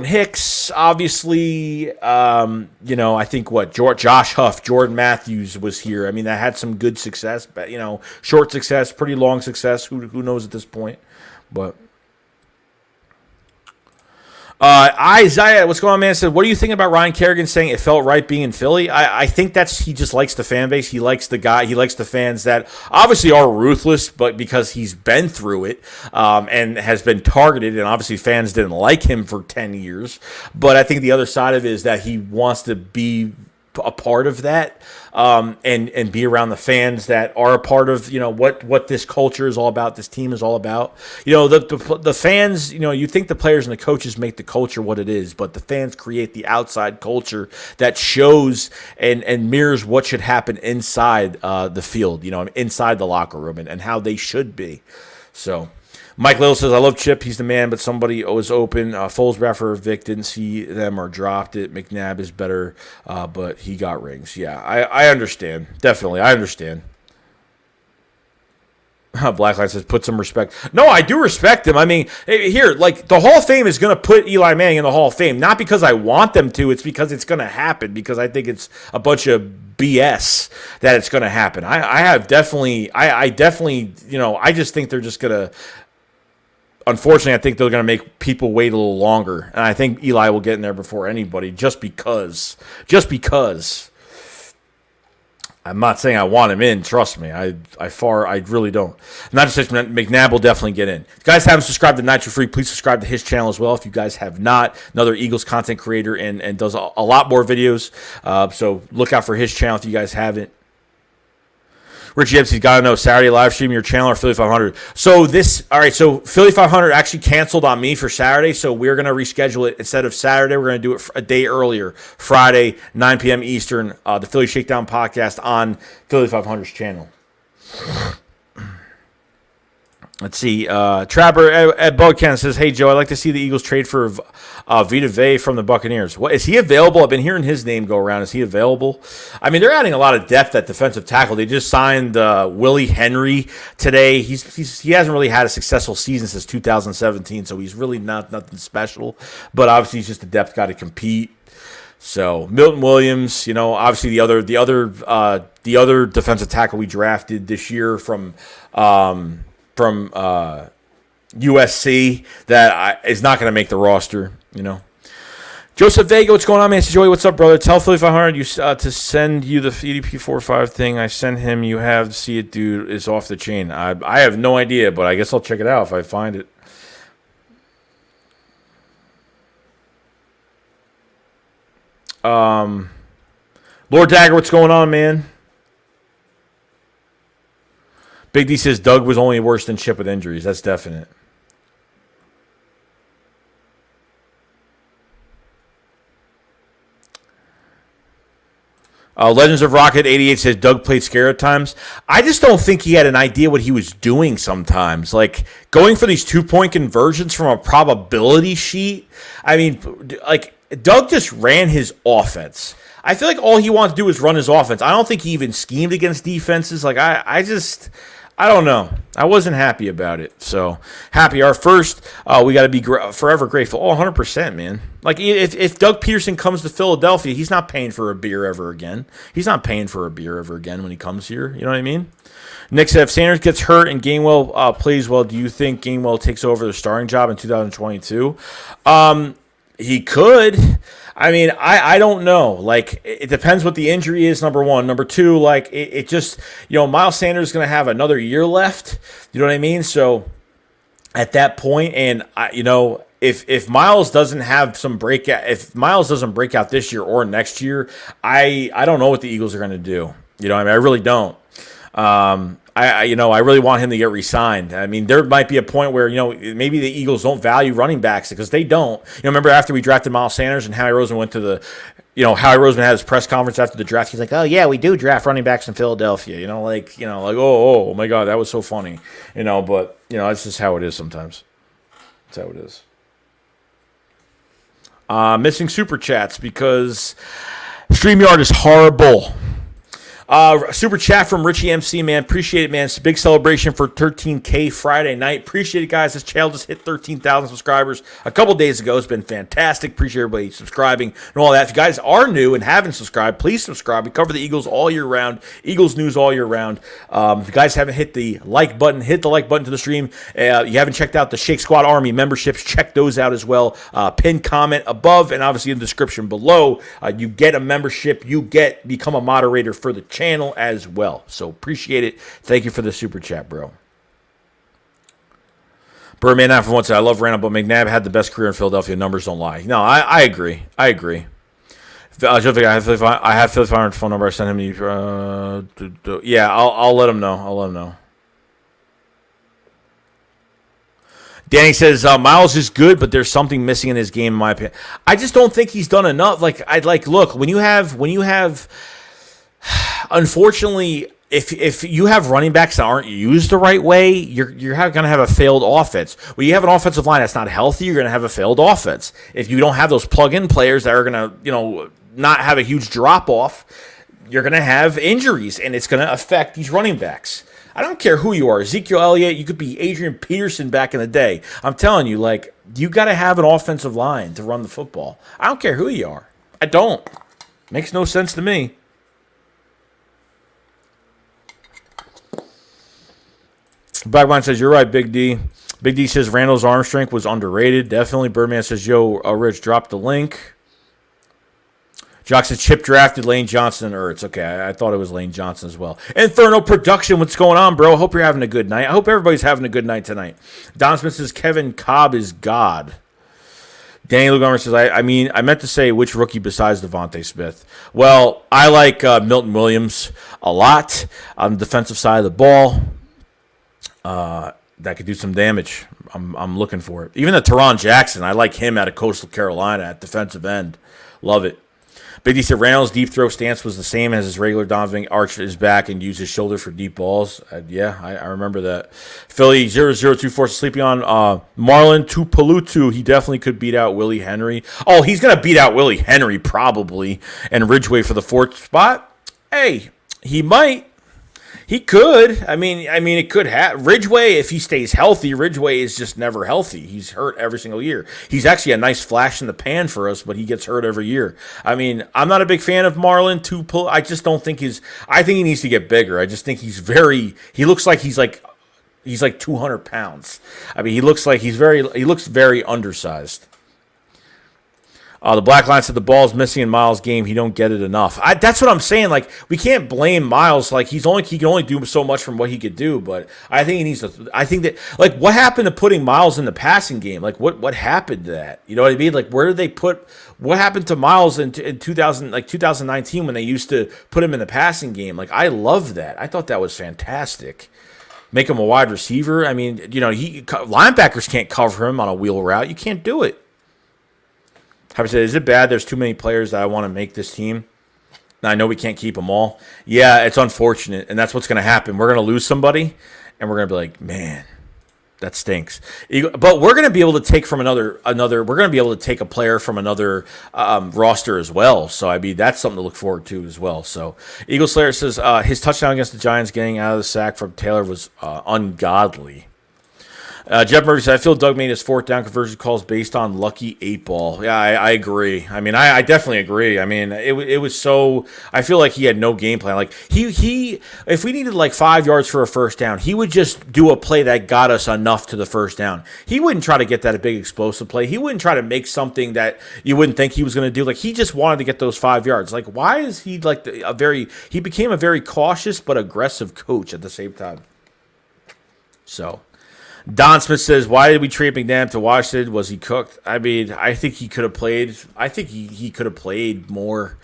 Hicks, obviously, I think Josh Huff, Jordan Matthews was here. I mean, that had some good success, but, short success, pretty long success. Who knows at this point? But Isaiah, what's going on, man? Said, what do you think about Ryan Kerrigan saying it felt right being in Philly? I think he just likes the fan base. He likes the guy. He likes the fans that obviously are ruthless, but because he's been through it and has been targeted, and obviously fans didn't like him for 10 years. But I think the other side of it is that he wants to be a part of that and be around the fans that are a part of what this culture is all about, this team is all about. The fans, you think the players and the coaches make the culture what it is, but the fans create the outside culture that shows and mirrors what should happen inside the field, inside the locker room and how they should be. So Mike Little says, I love Chip. He's the man, but somebody was open. Foles, Bradford, Vic didn't see them or dropped it. McNabb is better, but he got rings. Yeah, I understand. Definitely, I understand. Blacklight says, put some respect. No, I do respect him. I mean, here, the Hall of Fame is going to put Eli Manning in the Hall of Fame. Not because I want them to. It's because it's going to happen, because I think it's a bunch of BS that it's going to happen. I definitely, I just think they're just going to, unfortunately, I think they're going to make people wait a little longer. And I think Eli will get in there before anybody just because. I'm not saying I want him in. Trust me. I really don't. Not just McNabb will definitely get in. If you guys haven't subscribed to Nitro Freak, please subscribe to his channel as well. If you guys have not, another Eagles content creator and does a lot more videos. So look out for his channel if you guys haven't. Richie Epstein's got to know, Saturday live stream your channel or Philly 500. So Philly 500 actually canceled on me for Saturday, so we're going to reschedule it. Instead of Saturday, we're going to do it a day earlier, Friday, 9 p.m. Eastern, the Philly Shakedown podcast on Philly 500's channel. Let's see. Trapper at Bugcan says, hey, Joe, I'd like to see the Eagles trade for Vita Vea from the Buccaneers. What, is he available? I've been hearing his name go around. Is he available? I mean, they're adding a lot of depth at defensive tackle. They just signed Willie Henry today. He hasn't really had a successful season since 2017, so he's really nothing special. But obviously, he's just a depth guy to compete. So Milton Williams, obviously the other defensive tackle we drafted this year from USC that is not going to make the roster, Joseph Vega, what's going on, man? Joey, what's up, brother? Tell Philly 500 to send you the EDP 45 thing. I sent him. You have to see it, dude. It's off the chain. I have no idea, but I guess I'll check it out if I find it. Lord Dagger, what's going on, man? Big D says Doug was only worse than Chip with injuries. That's definite. Legends of Rocket 88 says Doug played scare at times. I just don't think he had an idea what he was doing sometimes. Like going for these 2-point conversions from a probability sheet. I mean, Doug just ran his offense. I feel like all he wanted to do was run his offense. I don't think he even schemed against defenses. I don't know. I wasn't happy about it. So, happy. Our first, we got to be forever grateful. Oh, 100%, man. Like, if Doug Peterson comes to Philadelphia, he's not paying for a beer ever again. He's not paying for a beer ever again when he comes here. You know what I mean? Nick said, if Sanders gets hurt and Gainwell plays well, do you think Gainwell takes over the starting job in 2022? He could. I mean, I don't know. Like, it depends what the injury is, number one. Number two, like, it just, Miles Sanders is going to have another year left. You know what I mean? So, at that point, and, if Miles doesn't have some breakout, if Miles doesn't break out this year or next year, I don't know what the Eagles are going to do. I really don't. I really want him to get re-signed. I mean, there might be a point where, maybe the Eagles don't value running backs because they don't. Remember after we drafted Miles Sanders and Howie Roseman went to the, Howie Roseman had his press conference after the draft. He's like, oh, yeah, we do draft running backs in Philadelphia. Oh my God, that was so funny. But, that's just how it is sometimes. That's how it is. Missing super chats because StreamYard is horrible. Super chat from Richie MC, man. Appreciate it, man. It's a big celebration for 13K Friday night. Appreciate it, guys. This channel just hit 13,000 subscribers a couple days ago. It's been fantastic. Appreciate everybody subscribing and all that. If you guys are new and haven't subscribed, please subscribe. We cover the Eagles all year round. Eagles news all year round. If you guys haven't hit the like button, hit the like button to the stream. You haven't checked out the Shake Squad Army memberships, check those out as well. Pinned comment above and obviously in the description below. You get a membership. You become a moderator for the channel as well. So appreciate it. Thank you for the super chat, bro. Birdman, not for once. I love Randall, but McNabb had the best career in Philadelphia. Numbers don't lie. No, I agree. I agree. I have Philly Fireman's phone number. I sent him. Yeah, I'll let him know. I'll let him know. Danny says Miles is good, but there's something missing in his game, in my opinion. I just don't think he's done enough. Look, when you have. Unfortunately, if you have running backs that aren't used the right way, you're going to have a failed offense. When you have an offensive line that's not healthy, you're going to have a failed offense. If you don't have those plug-in players that are going to, not have a huge drop-off, you're going to have injuries, and it's going to affect these running backs. I don't care who you are. Ezekiel Elliott, you could be Adrian Peterson back in the day. I'm telling you, you got to have an offensive line to run the football. I don't care who you are. I don't. Makes no sense to me. Blackmine says, you're right, Big D. Big D says Randall's arm strength was underrated. Definitely. Birdman says, Rich, drop the link. Jock says, Chip drafted Lane Johnson and Ertz. Okay, I thought it was Lane Johnson as well. Inferno Production, what's going on, bro? I hope you're having a good night. I hope everybody's having a good night tonight. Don Smith says, Kevin Cobb is God. Danny Lugomer says, I meant to say which rookie besides Devonta Smith. Well, I like Milton Williams a lot on the defensive side of the ball. That could do some damage. I'm looking for it. Even the Teron Jackson, I like him out of Coastal Carolina at defensive end. Love it. Big D said Randall's deep throw stance was the same as his regular Donovan. Arched his back and used his shoulder for deep balls. I remember that. Philly 0024 sleeping on Marlon Tupalutu. He definitely could beat out Willie Henry. Oh, he's going to beat out Willie Henry probably. And Ridgeway for the fourth spot. Hey, he might. He could. I mean, it could have. Ridgeway, if he stays healthy, Ridgeway is just never healthy. He's hurt every single year. He's actually a nice flash in the pan for us, but he gets hurt every year. I mean, I'm not a big fan of Marlon Tupel. I just don't think I think he needs to get bigger. I just think he looks like he's like 200 pounds. I mean, he looks very undersized. The Black Line said the ball's missing in Miles' game. He don't get it enough. That's what I'm saying. We can't blame Miles. He can only do so much from what he could do. But I think he needs to. I think that what happened to putting Miles in the passing game? What happened to that? You know what I mean? Where did they put? What happened to Miles in 2019 when they used to put him in the passing game? I love that. I thought that was fantastic. Make him a wide receiver. I mean, linebackers can't cover him on a wheel route. You can't do it. Happy said, is it bad there's too many players that I want to make this team? Now, I know we can't keep them all. Yeah, it's unfortunate, and that's what's going to happen. We're going to lose somebody, and we're going to be like, man, that stinks. But we're going to be able to take from another. We're going to be able to take a player from another roster as well. So, I mean, that's something to look forward to as well. So, Eagle Slayer says his touchdown against the Giants getting out of the sack from Taylor was ungodly. Jeff Murphy said, I feel Doug made his fourth down conversion calls based on lucky 8-ball. Yeah, I agree. I mean, I definitely agree. I mean, it was so – I feel like he had no game plan. He if we needed 5 yards for a first down, he would just do a play that got us enough to the first down. He wouldn't try to get that a big explosive play. He wouldn't try to make something that you wouldn't think he was going to do. He just wanted to get those 5 yards. Why is he he became a very cautious but aggressive coach at the same time. So – Don Smith says, why did we trade McNabb to Washington? Was he cooked? I mean, I think he could have played. I think he could have played more.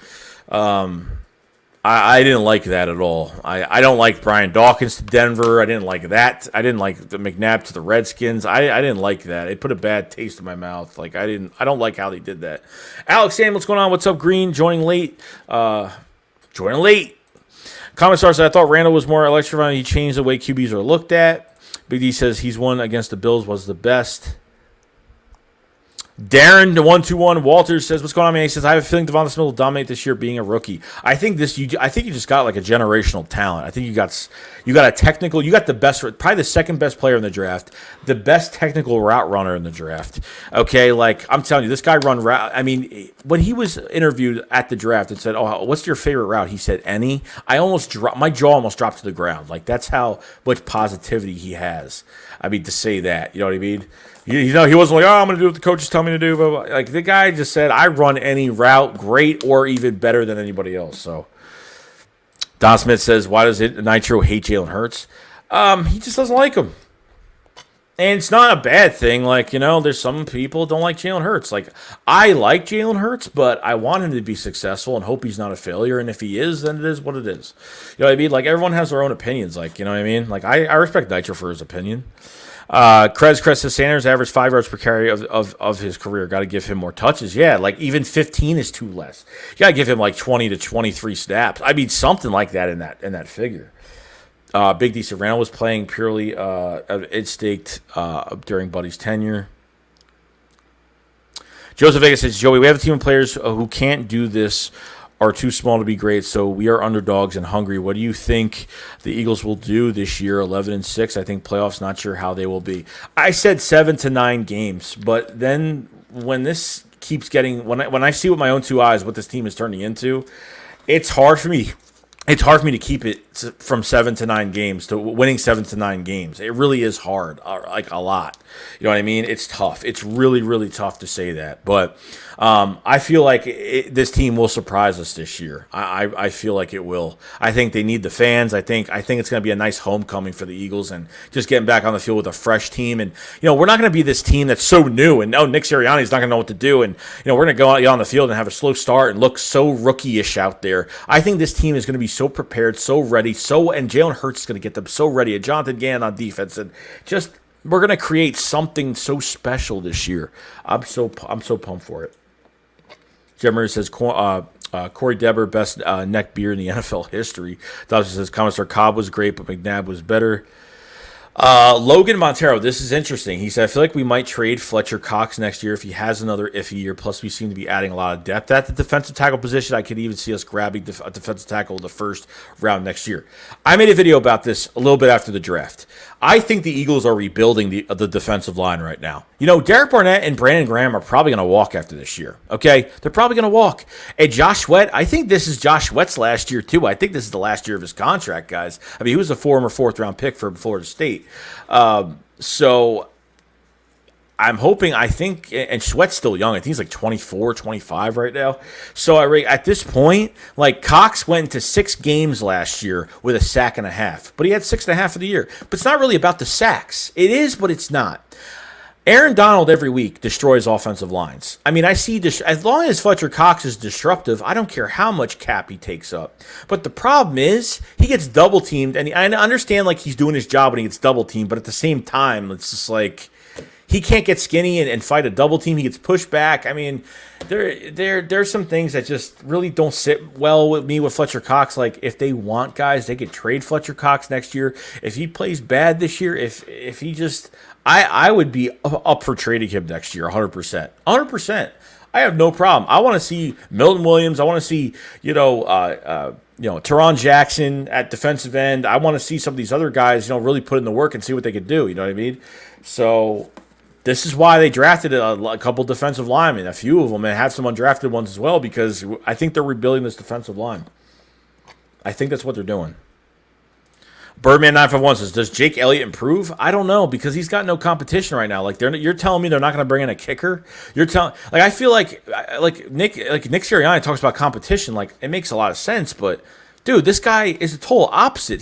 I didn't like that at all. I don't like Brian Dawkins to Denver. I didn't like that. I didn't like the McNabb to the Redskins. I didn't like that. It put a bad taste in my mouth. I don't like how they did that. Alex Sam, what's going on? What's up, Green? Joining late. Commissar said, I thought Randall was more electrifying. He changed the way QBs are looked at. Big D says he's one against the Bills was the best. Darren, the 121 Walters says, "What's going on, man?" He says, "I have a feeling Devonta Smith will dominate this year, being a rookie. I think you just got like a generational talent. I think you got a technical. You got the best, probably the second best player in the draft, the best technical route runner in the draft. Okay, like I'm telling you, this guy run route. I mean, when he was interviewed at the draft and said, "Oh, what's your favorite route?" He said, "Any." My jaw almost dropped to the ground. Like that's how much positivity he has. I mean, to say that, you know what I mean." He wasn't like, "Oh, I'm going to do what the coaches tell me to do." Blah, blah. Like, the guy just said, "I run any route great or even better than anybody else." So, Don Smith says, "Why does Nitro hate Jalen Hurts?" He just doesn't like him. And it's not a bad thing. Like, there's some people don't like Jalen Hurts. Like, I like Jalen Hurts, but I want him to be successful and hope he's not a failure. And if he is, then it is what it is. You know what I mean? Like, everyone has their own opinions. Like, you know what I mean? Like, I respect Nitro for his opinion. Krez says Sanders averaged 5 yards per carry of his career. Got to give him more touches. Yeah, like even 15 is too less. You got to give him like 20 to 23 snaps. I mean, something like that in that figure. Big D Serrano was playing purely instinct during Buddy's tenure. Joseph Vega says, "Joey, we have a team of players who can't do this, are too small to be great, so we are underdogs and hungry. What do you think the Eagles will do this year? 11-6. I think playoffs. Not sure how they will be." I said 7 to 9 games, but then when this keeps getting when I see with my own two eyes what this team is turning into, it's hard for me. It's hard for me to keep it from 7 to 9 games to winning 7 to 9 games. It really is hard, like a lot. You know what I mean? It's tough. It's really, really tough to say that. But I feel like this team will surprise us this year. I feel like it will. I think they need the fans. I think it's going to be a nice homecoming for the Eagles and just getting back on the field with a fresh team. And, we're not going to be this team that's so new and, Nick Sirianni's not going to know what to do. And, we're going to go out on the field and have a slow start and look so rookie-ish out there. I think this team is going to be so prepared, so ready, and Jalen Hurts is going to get them so ready. And Jonathan Gann on defense. And just we're going to create something so special this year. I'm so pumped for it. Jim Murray says, Corey Deber, best neck beard in the NFL history. Dawson says, Commissar Cobb was great, but McNabb was better. Logan Montero, this is interesting. He said, "I feel like we might trade Fletcher Cox next year if he has another iffy year. Plus, we seem to be adding a lot of depth at the defensive tackle position. I could even see us grabbing a defensive tackle in the first round next year." I made a video about this a little bit after the draft. I think the Eagles are rebuilding the defensive line right now. Derek Barnett and Brandon Graham are probably going to walk after this year. Okay? They're probably going to walk. And Josh Sweat, I think this is Josh Sweat's last year, too. I think this is the last year of his contract, guys. I mean, he was a former fourth-round pick for Florida State. So I'm hoping, and Sweat's still young. I think he's like 24, 25 right now. So at this point, like Cox went into 6 games last year with a sack and a half, but he had 6.5 of the year. But it's not really about the sacks. It is, but it's not. Aaron Donald every week destroys offensive lines. I mean, I see this as long as Fletcher Cox is disruptive, I don't care how much cap he takes up. But the problem is he gets double teamed, and I understand like he's doing his job when he gets double teamed, but at the same time, it's just like he can't get skinny and fight a double team. He gets pushed back. I mean, there's some things that just really don't sit well with me with Fletcher Cox. Like if they want guys, they could trade Fletcher Cox next year. If he plays bad this year, if he just I would be up for trading him next year, 100%. 100%. I have no problem. I want to see Milton Williams. I want to see, Teron Jackson at defensive end. I want to see some of these other guys, really put in the work and see what they could do. You know what I mean? So this is why they drafted a couple defensive linemen, a few of them, and have some undrafted ones as well, because I think they're rebuilding this defensive line. I think that's what they're doing. Birdman 951 says, "Does Jake Elliott improve?" I don't know, because he's got no competition right now. Like you're telling me they're not going to bring in a kicker. I feel like Nick Sirianni talks about competition. Like it makes a lot of sense, but dude, this guy is the total opposite.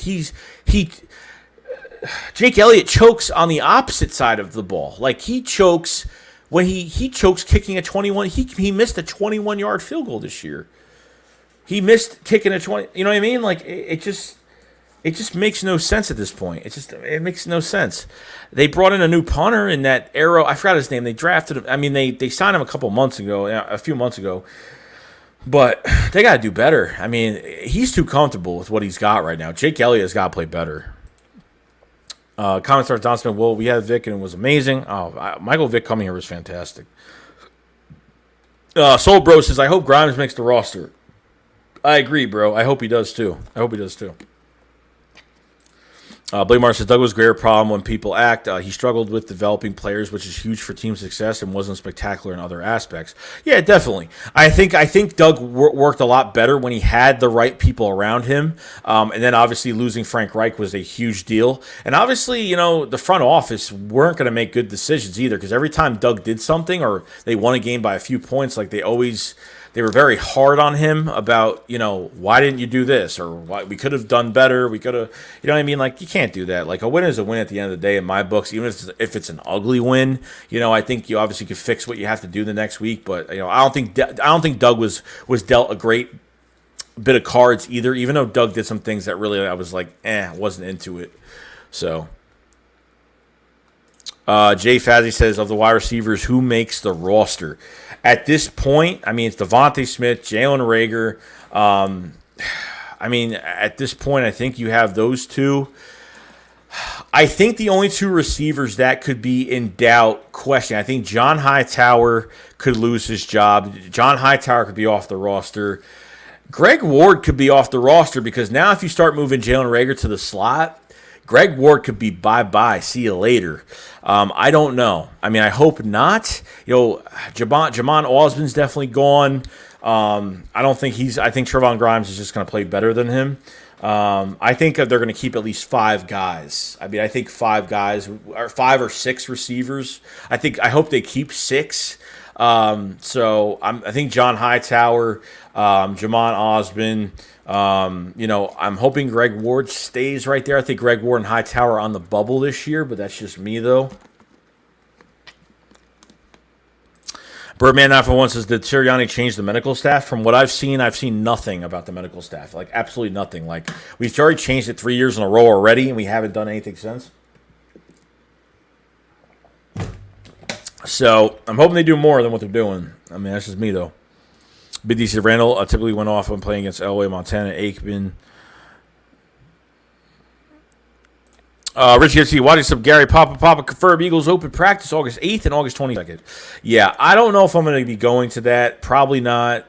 Jake Elliott chokes on the opposite side of the ball. Like he chokes when he chokes kicking a 21. He missed a 21-yard field goal this year. He missed kicking a 20. You know what I mean? Like it just makes no sense at this point. It makes no sense. They brought in a new punter in that Arrow. I forgot his name. They drafted him. I mean, they signed him a few months ago. But they got to do better. I mean, he's too comfortable with what he's got right now. Jake Elliott has got to play better. Comment starts Don Smith. Well, we had Vic and it was amazing. Michael Vick coming here was fantastic. Soul Bro says, I hope Grimes makes the roster. I agree, bro. I hope he does too. Blake Martin says, Doug was a greater problem when people act. He struggled with developing players, which is huge for team success, and wasn't spectacular in other aspects. Yeah, definitely. I think Doug worked a lot better when he had the right people around him. And then obviously losing Frank Reich was a huge deal. And obviously, you know, the front office weren't going to make good decisions either, because every time Doug did something or they won a game by a few points, like they were very hard on him about, you know, why didn't you do this, or why we could have done better. We could have, you know what I mean? Like, you can't do that. Like, a win is a win at the end of the day in my books, even if it's an ugly win. You know, I think you obviously could fix what you have to do the next week, but you know, I don't think Doug was dealt a great bit of cards either. Even though Doug did some things that really I was like, wasn't into it. So. Jay Fazzy says, of the wide receivers, who makes the roster? At this point, I mean, it's Devonta Smith, Jalen Reagor. I mean, at this point, I think you have those two. I think the only two receivers that could be in doubt, question, I think John Hightower could lose his job. John Hightower could be off the roster. Greg Ward could be off the roster, because now if you start moving Jalen Reagor to the slot, Greg Ward could be bye-bye, see you later. I don't know. I mean, I hope not. You know, Jamon Osmond's definitely gone. I think Trevon Grimes is just going to play better than him. I think they're going to keep at least 5 guys. I mean, I think 5 guys, or 5 or 6 receivers. I hope they keep 6. So I think John Hightower, Jamon Osmond. You know, I'm hoping Greg Ward stays right there. I think Greg Ward and Hightower are on the bubble this year, but that's just me, though. Birdman 941 says, did Sirianni change the medical staff? From what I've seen nothing about the medical staff. Like, absolutely nothing. Like, we've already changed it 3 years in a row already, and we haven't done anything since. So, I'm hoping they do more than what they're doing. I mean, that's just me, though. Big DC Randall typically went off when playing against Elway, Montana, Aikman. Richie FC, watching some Gary Papa confirm Eagles open practice August 8th and August 22nd. Yeah, I don't know if I'm going to be going to that. Probably not.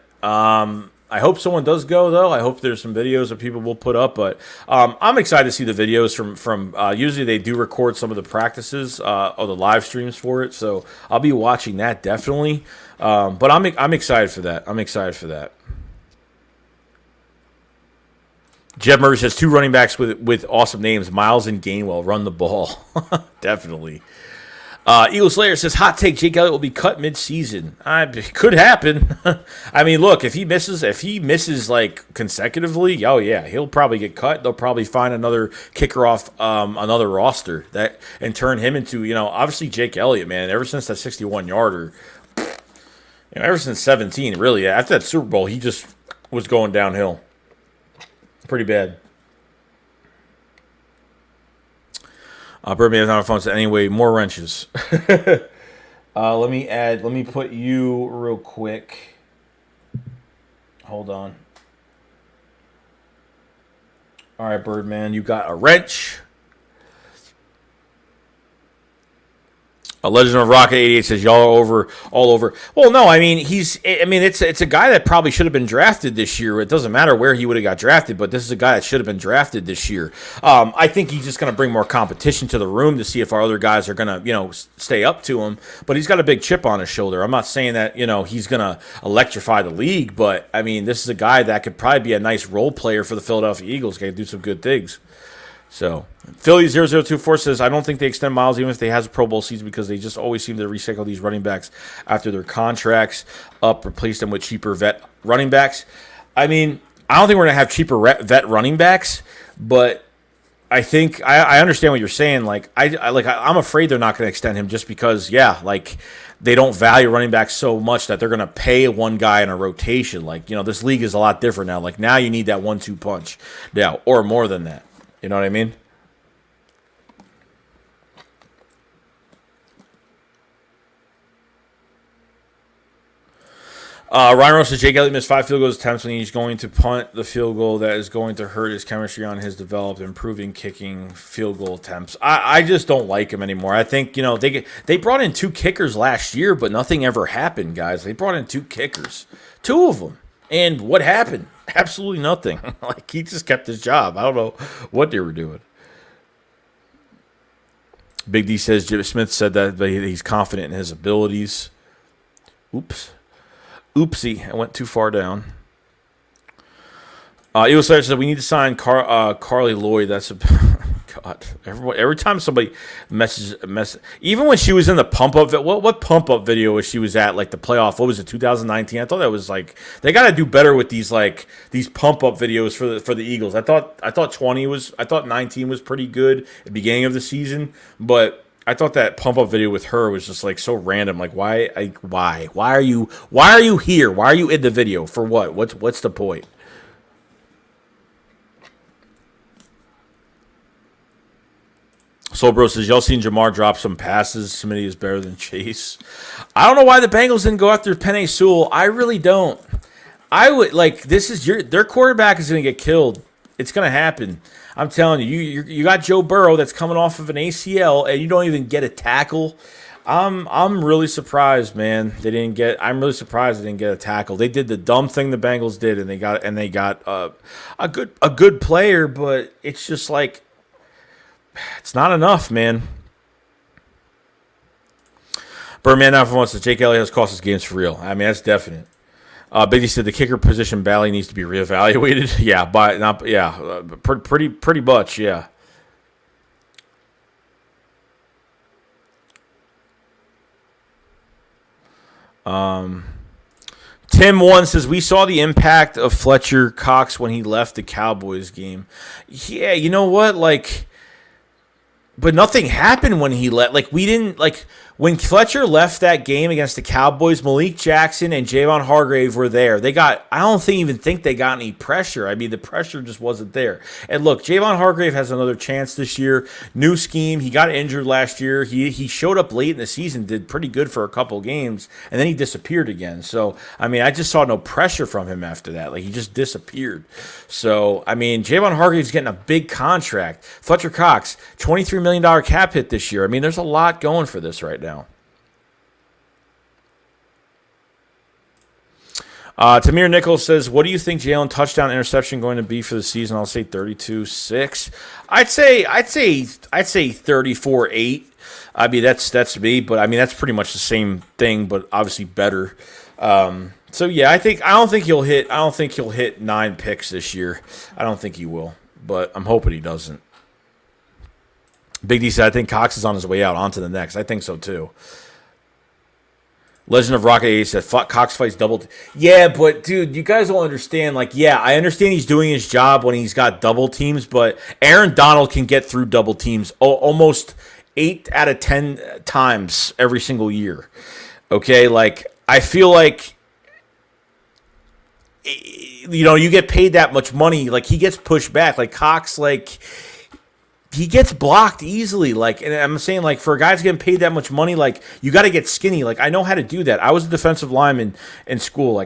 I hope someone does go, though. I hope there's some videos that people will put up. But I'm excited to see the videos from usually they do record some of the practices or the live streams for it. So I'll be watching that definitely. But I'm excited for that. Jeff Murray says 2 running backs with awesome names, Miles and Gainwell, run the ball. Definitely. Eagle Slayer says, hot take, Jake Elliott will be cut mid-season. It could happen. I mean, look, if he misses like consecutively, oh yeah, he'll probably get cut. They'll probably find another kicker off another roster and turn him into, you know, obviously Jake Elliott, man, ever since that 61-yarder, you know, ever since 17, really, after that Super Bowl, he just was going downhill. Pretty bad. Birdman is on the phone. So anyway, more wrenches. Let me put you real quick. Hold on. All right, Birdman, you got a wrench. A Legend of Rocket 88 says y'all are all over. Well, no, I mean it's a guy that probably should have been drafted this year. It doesn't matter where he would have got drafted, but this is a guy that should have been drafted this year. I think he's just going to bring more competition to the room to see if our other guys are going to, you know, stay up to him. But he's got a big chip on his shoulder. I'm not saying that, you know, he's going to electrify the league, but I mean this is a guy that could probably be a nice role player for the Philadelphia Eagles. Can do some good things. So, Philly0024 says, I don't think they extend Miles even if they has a Pro Bowl season because they just always seem to recycle these running backs after their contracts up, replace them with cheaper vet running backs. I mean, I don't think we're going to have cheaper vet running backs, but I think I understand what you're saying. Like, I'm afraid they're not going to extend him just because, yeah, like they don't value running backs so much that they're going to pay one guy in a rotation. Like, you know, this league is a lot different now. Like, now you need that 1-2 punch now, or more than that. You know what I mean? Ryan Rose says Jake Elliott missed 5 field goals attempts when he's going to punt the field goal that is going to hurt his chemistry on his developed, improving kicking field goal attempts. I just don't like him anymore. I think, they brought in 2 kickers last year, but nothing ever happened, guys. They brought in 2 kickers, 2 of them. And what happened? Absolutely nothing. Like, he just kept his job. I don't know what they were doing. Big D says Jim Smith said that he's confident in his abilities. Oops. Oopsie, I went too far down. Eagle Slayer said we need to sign Carly Lloyd. That's a God. Every time somebody messages, even when she was in the pump up, what pump up video was she was at? Like the playoff? What was it? 2019. I thought that was like they got to do better with these pump up videos for the Eagles. I thought 19 was pretty good at the beginning of the season, but I thought that pump up video with her was just like so random. Like why are you here? Why are you in the video for what? What's the point? Soul Bro says y'all seen Jamar drop some passes. Smitty is better than Chase. I don't know why the Bengals didn't go after Penei Sewell. I really don't. I would their quarterback is going to get killed. It's going to happen. I'm telling you, you got Joe Burrow that's coming off of an ACL, and you don't even get a tackle. I'm really surprised, man. I'm really surprised they didn't get a tackle. They did the dumb thing the Bengals did, and they got a good player, but it's just like it's not enough, man. Birdman now wants to Jake Elliott has cost us games for real. I mean, that's definite. Biggie said the kicker position badly needs to be reevaluated. Pretty much, yeah. Tim 1 says we saw the impact of Fletcher Cox when he left the Cowboys game. Yeah, you know what? But nothing happened when he left. When Fletcher left that game against the Cowboys, Malik Jackson and Javon Hargrave were there. I don't even think they got any pressure. I mean, the pressure just wasn't there. And look, Javon Hargrave has another chance this year. New scheme. He got injured last year. He showed up late in the season, did pretty good for a couple games, and then he disappeared again. So, I mean, I just saw no pressure from him after that. He just disappeared. So, I mean, Javon Hargrave's getting a big contract. Fletcher Cox, $23 million cap hit this year. I mean, there's a lot going for this right now. Tamir Nichols says, what do you think Jalen touchdown interception going to be for the season? I'll say 32-6. I'd say 34-8. I mean, that's me, but I mean that's pretty much the same thing, but obviously better. So yeah, I don't think he'll hit 9 picks this year. I don't think he will, but I'm hoping he doesn't. Big D said, I think Cox is on his way out. On to the next. I think so too. Legend of Rocket 8 said, Cox fights double. Yeah, but, dude, you guys don't understand. I understand he's doing his job when he's got double teams, but Aaron Donald can get through double teams almost 8 out of 10 times every single year. Okay? I feel like, you get paid that much money. He gets pushed back. Cox, he gets blocked easily. And I'm saying, for a guy that's getting paid that much money, you got to get skinny. I know how to do that. I was a defensive lineman in school.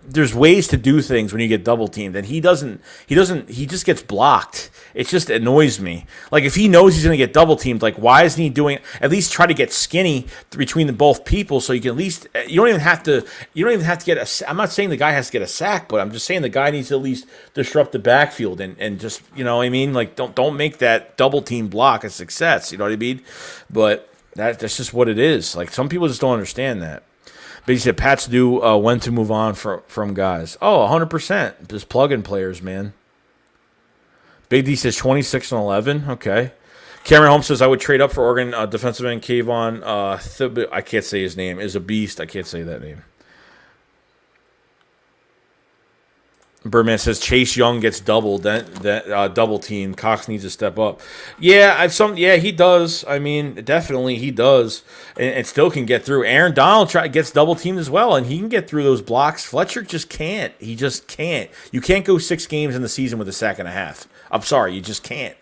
There's ways to do things when you get double teamed, and he just gets blocked. It just annoys me. If he knows he's going to get double teamed, why isn't he doing, at least try to get skinny between the both people so you can at least, you don't even have to get I'm not saying the guy has to get a sack, but I'm just saying the guy needs to at least disrupt the backfield and just, you know what I mean? Don't make that double team block a success, you know what I mean? But that's just what it is. Some people just don't understand that. But he said Pats do when to move on from guys. Oh, 100%. Just plug-in players, man. Big D says 26-11. Okay. Cameron Holmes says I would trade up for Oregon defensive end Kayvon. I can't say his name. Is a beast. I can't say that name. Birdman says Chase Young gets doubled. That double team. Cox needs to step up. Yeah, he does. I mean, definitely he does, and still can get through. Aaron Donald gets double teamed as well, and he can get through those blocks. Fletcher just can't. He just can't. You can't go 6 games in the season with a sack and a half. I'm sorry, you just can't.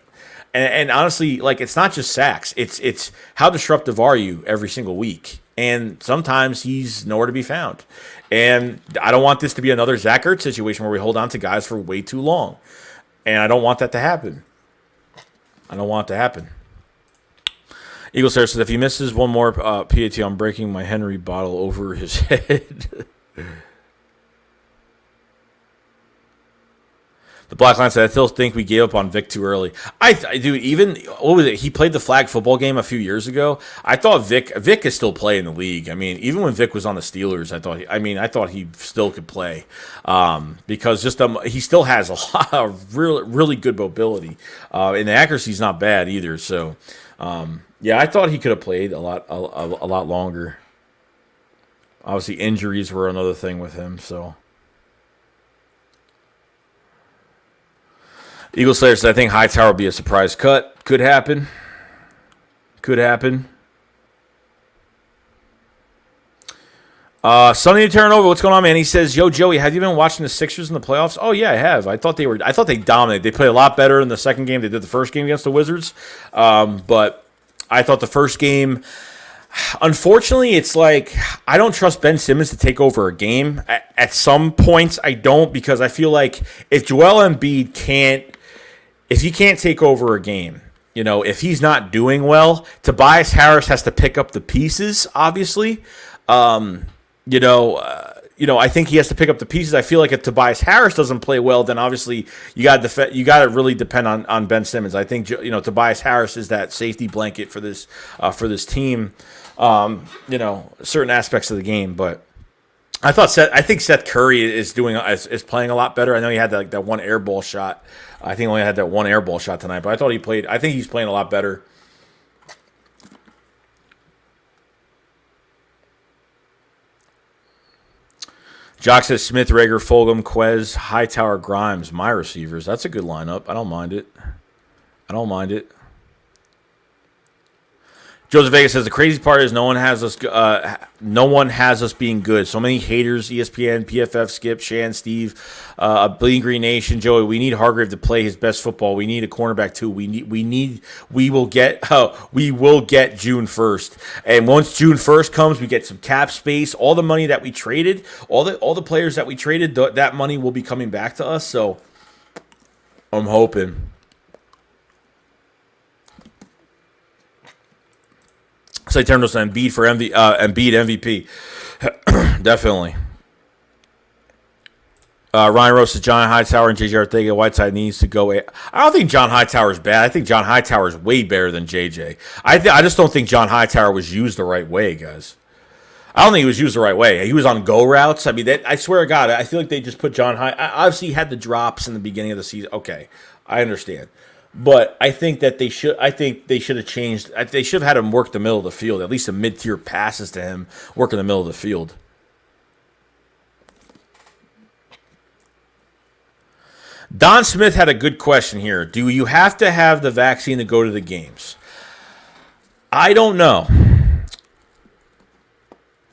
And honestly, it's not just sacks. It's how disruptive are you every single week. And sometimes he's nowhere to be found. And I don't want this to be another Zach Ertz situation where we hold on to guys for way too long. And I don't want that to happen. I don't want it to happen. Eagle Slayer says, if he misses one more PAT, I'm breaking my Henry bottle over his head. The Black Line said, I still think we gave up on Vic too early. Dude, even, what was it? He played the flag football game a few years ago. I thought Vic is still playing in the league. I mean, even when Vic was on the Steelers, I thought he still could play. Because just he still has a lot of really good mobility. And the accuracy's not bad either. So, yeah, I thought he could have played a lot longer. Obviously, injuries were another thing with him, so. Eagle Slayer said, I think Hightower will be a surprise cut. Could happen. Could happen. Sonny Turnover, what's going on, man? He says, yo, Joey, have you been watching the Sixers in the playoffs? Oh, yeah, I have. I thought they dominated. They played a lot better in the second game. They did the first game against the Wizards. But I thought the first game, unfortunately, it's like I don't trust Ben Simmons to take over a game. At some points, I don't, because I feel like if Joel Embiid can't take over a game, if he's not doing well, Tobias Harris has to pick up the pieces, obviously. I think he has to pick up the pieces. I feel like if Tobias Harris doesn't play well, then obviously you got to really depend on Ben Simmons. I think Tobias Harris is that safety blanket for this team. Certain aspects of the game, but I think Seth Curry is playing a lot better. I know he had that one air ball shot. I think he only had that one air ball shot tonight, but I think he's playing a lot better. Jock says Smith, Reagor, Fulgham, Quez, Hightower, Grimes, my receivers. That's a good lineup. I don't mind it. Joseph Vega says the crazy part is no one has us being good. So many haters, ESPN, PFF, Skip, Shan, Steve, Bleeding Green Nation, Joey. We need Hargrave to play his best football. We need a cornerback too. We will get June 1st. And once June 1st comes, we get some cap space. All the money that we traded, all the players that we traded, that money will be coming back to us. So I'm hoping. So Eternals and Embiid for Embiid MVP. Definitely. Ryan Rose says John Hightower and JJ Arthega. Whiteside needs to go. I don't think John Hightower is bad. I think John Hightower is way better than JJ. I just don't think John Hightower was used the right way, guys. I don't think he was used the right way. He was on go routes. I mean, I swear to God, I feel like they just put John obviously, he had the drops in the beginning of the season. Okay, I understand. But I think that they should have changed. They should have had him work the middle of the field, at least some mid-tier passes to him, work in the middle of the field. Don Smith had a good question here. Do you have to have the vaccine to go to the games? I don't know.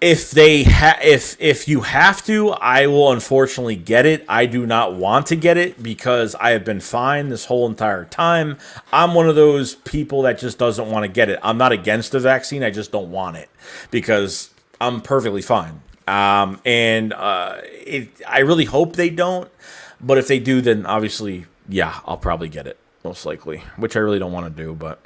If you have to, I will unfortunately get it. I do not want to get it because I have been fine this whole entire time. I'm one of those people that just doesn't want to get it. I'm not against the vaccine. I just don't want it because I'm perfectly fine. I really hope they don't. But if they do, then obviously, yeah, I'll probably get it, most likely, which I really don't want to do, but...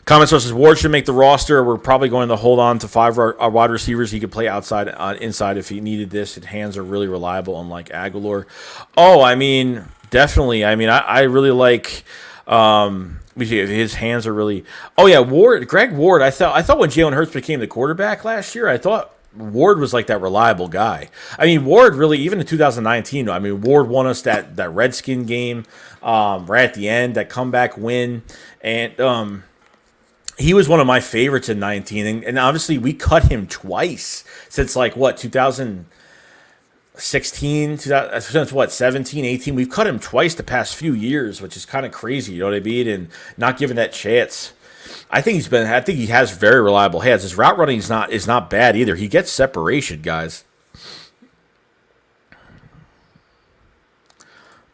Comment sources, Ward should make the roster. We're probably going to hold on to 5 wide receivers. He could play outside, inside if he needed this. His hands are really reliable, unlike Aguilar. Oh, I mean, definitely. I mean, I really like his hands are really. Oh yeah, Greg Ward. I thought when Jalen Hurts became the quarterback last year, I thought Ward was like that reliable guy. I mean, Ward really, even in 2019. I mean, Ward won us that Redskin game right at the end, that comeback win, and he was one of my favorites in 19, and obviously we cut him twice since 2016, since 17, 18. We've cut him twice the past few years, which is kind of crazy, you know what I mean? And not given that chance. I think he has very reliable hands. His route running is not bad either. He gets separation, guys.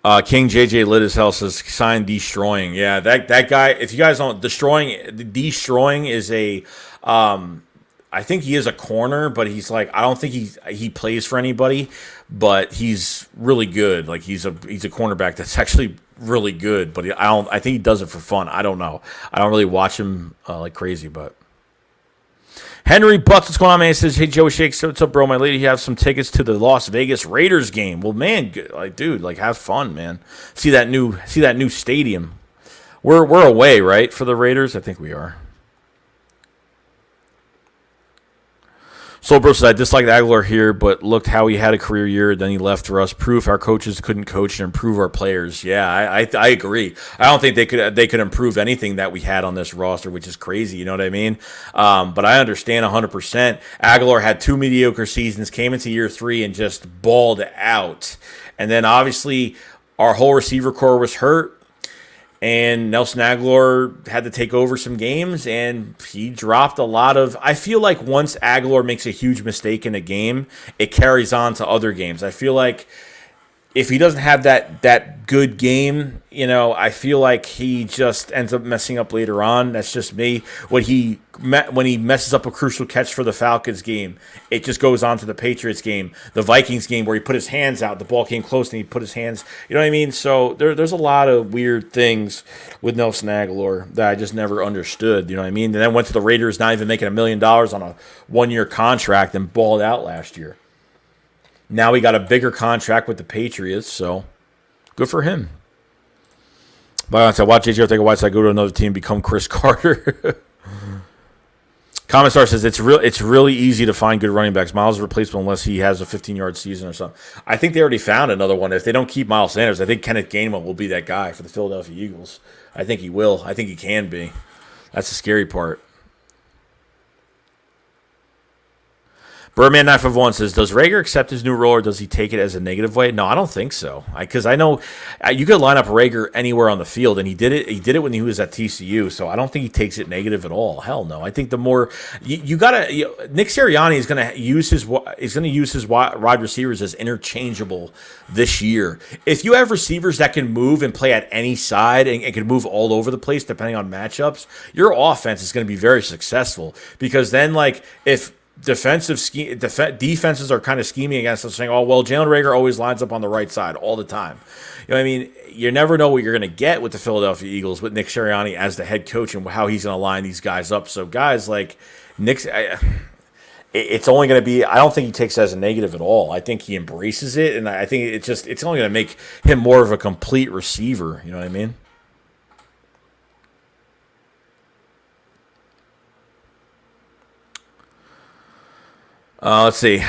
King JJ lit his house says sign destroying. Yeah, that guy. If you guys don't, destroying is a. I think he is a corner, but he's like I don't think he plays for anybody, but he's really good. Like he's a cornerback that's actually really good, but I think he does it for fun. I don't know. I don't really watch him like crazy, but. Henry Butts, what's going on, man? He says, hey, Joe Shakes, what's up, bro? My lady, you have some tickets to the Las Vegas Raiders game. Well, man, like, dude, like, have fun, man. See that new stadium. We're away, right, for the Raiders? I think we are. Soul Bro said, I disliked Aguilar here, but looked how he had a career year. Then he left for us. Proof our coaches couldn't coach and improve our players. Yeah, I agree. I don't think they could improve anything that we had on this roster, which is crazy. You know what I mean? But I understand 100%. Aguilar had 2 mediocre seasons, came into year 3 and just balled out. And then obviously our whole receiver core was hurt. And Nelson Aguilar had to take over some games, and he dropped a lot of. I feel like once Aguilar makes a huge mistake in a game, it carries on to other games. I feel like if he doesn't have that good game, you know, I feel like he just ends up messing up later on. That's just me. When he messes up a crucial catch for the Falcons game, it just goes on to the Patriots game, the Vikings game where he put his hands out, the ball came close and he put his hands. You know what I mean? So there's a lot of weird things with Nelson Aguilar that I just never understood. You know what I mean? And then went to the Raiders, not even making $1 million on a 1-year contract, and balled out last year. Now he got a bigger contract with the Patriots, so good for him. But I watch AJ take a Whiteside go to another team, become Chris Carter. Comment Star says it's really easy to find good running backs. Miles is replaceable unless he has a 15-yard season or something. I think they already found another one. If they don't keep Miles Sanders, I think Kenneth Gainwell will be that guy for the Philadelphia Eagles. I think he will. I think he can be. That's the scary part. Birdman 951 says, does Reagor accept his new role or does he take it as a negative way? No, I don't think so. Because I know you could line up Reagor anywhere on the field, and he did it. He did it when he was at TCU, so I don't think he takes it negative at all. Hell no. I think the more you gotta, Nick Sirianni is going to use his wide receivers as interchangeable this year. If you have receivers that can move and play at any side and can move all over the place depending on matchups, your offense is going to be very successful. Because then, like, if defenses are kind of scheming against us, saying, oh, well, Jalen Reagor always lines up on the right side all the time. You know what I mean? You never know what you're going to get with the Philadelphia Eagles with Nick Sirianni as the head coach and how he's going to line these guys up. So guys like Nick's, it's only going to be, I don't think he takes it as a negative at all. I think he embraces it, and I think it's only going to make him more of a complete receiver. You know what I mean? Let's see.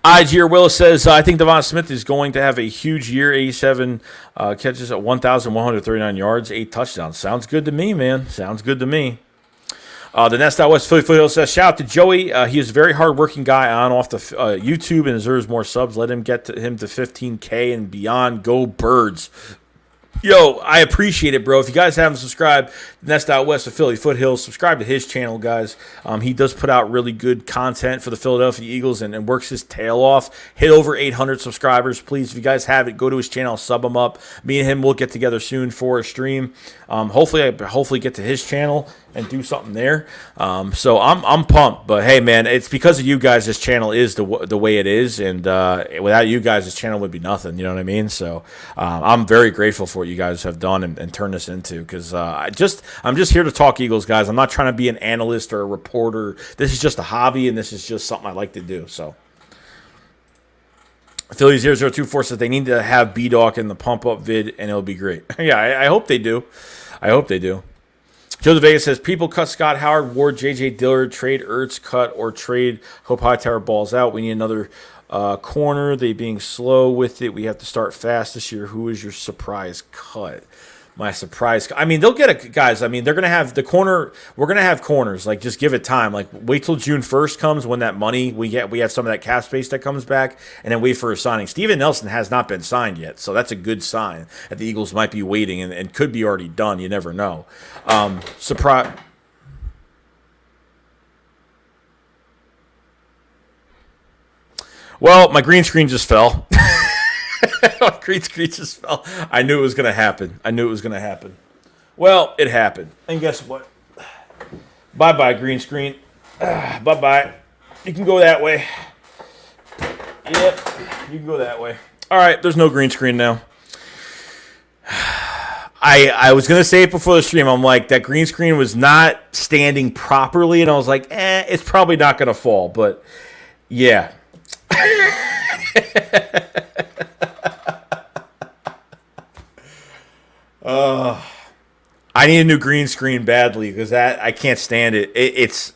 Igier Willis says, I think Devonta Smith is going to have a huge year. 87 catches at 1,139 yards, 8 touchdowns. Sounds good to me, man. Sounds good to me. The Nest Out West Philly Foothill says, shout out to Joey. He is a very hard-working guy on off the YouTube and deserves more subs. Let him get him to 15K and beyond. Go Birds. Yo, I appreciate it, bro. If you guys haven't subscribed, Nest Out West of Philly Foothills, subscribe to his channel, guys. He does put out really good content for the Philadelphia Eagles and works his tail off. Hit over 800 subscribers, please. If you guys have it, go to his channel, sub him up. Me and him will get together soon for a stream. Hopefully get to his channel and do something there. So I'm pumped. But hey, man, it's because of you guys this channel is the way it is, and without you guys, this channel would be nothing. You know what I mean? So I'm very grateful for what you guys have done and turned this into, because I'm just here to talk Eagles, guys. I'm not trying to be an analyst or a reporter. This is just a hobby, and this is just something I like to do. So Philly0024 says they need to have B-Doc in the pump-up vid, and it'll be great. Yeah, I hope they do. I hope they do. Joe the Vegas says, people cut Scott Howard, Ward, J.J. Dillard, trade Ertz, cut or trade, hope Hightower balls out. We need another corner. They being slow with it. We have to start fast this year. Who is your surprise cut? My surprise. I mean, they'll get it, guys. I mean, they're going to have the corner. We're going to have corners. Like, just give it time. Like, wait till June 1st comes when that money we have some of that cap space that comes back, and then wait for a signing. Steven Nelson has not been signed yet, so that's a good sign that the Eagles might be waiting and could be already done. You never know. Surprise. Well, my green screen just fell. Green screen just fell. I knew it was going to happen. Well, it happened. And guess what? Bye-bye, green screen. Bye-bye. You can go that way. Yep, you can go that way. All right, there's no green screen now. I was going to say it before the stream. I'm like, that green screen was not standing properly, and I was like, it's probably not going to fall. But, yeah. I need a new green screen badly because I can't stand it. It's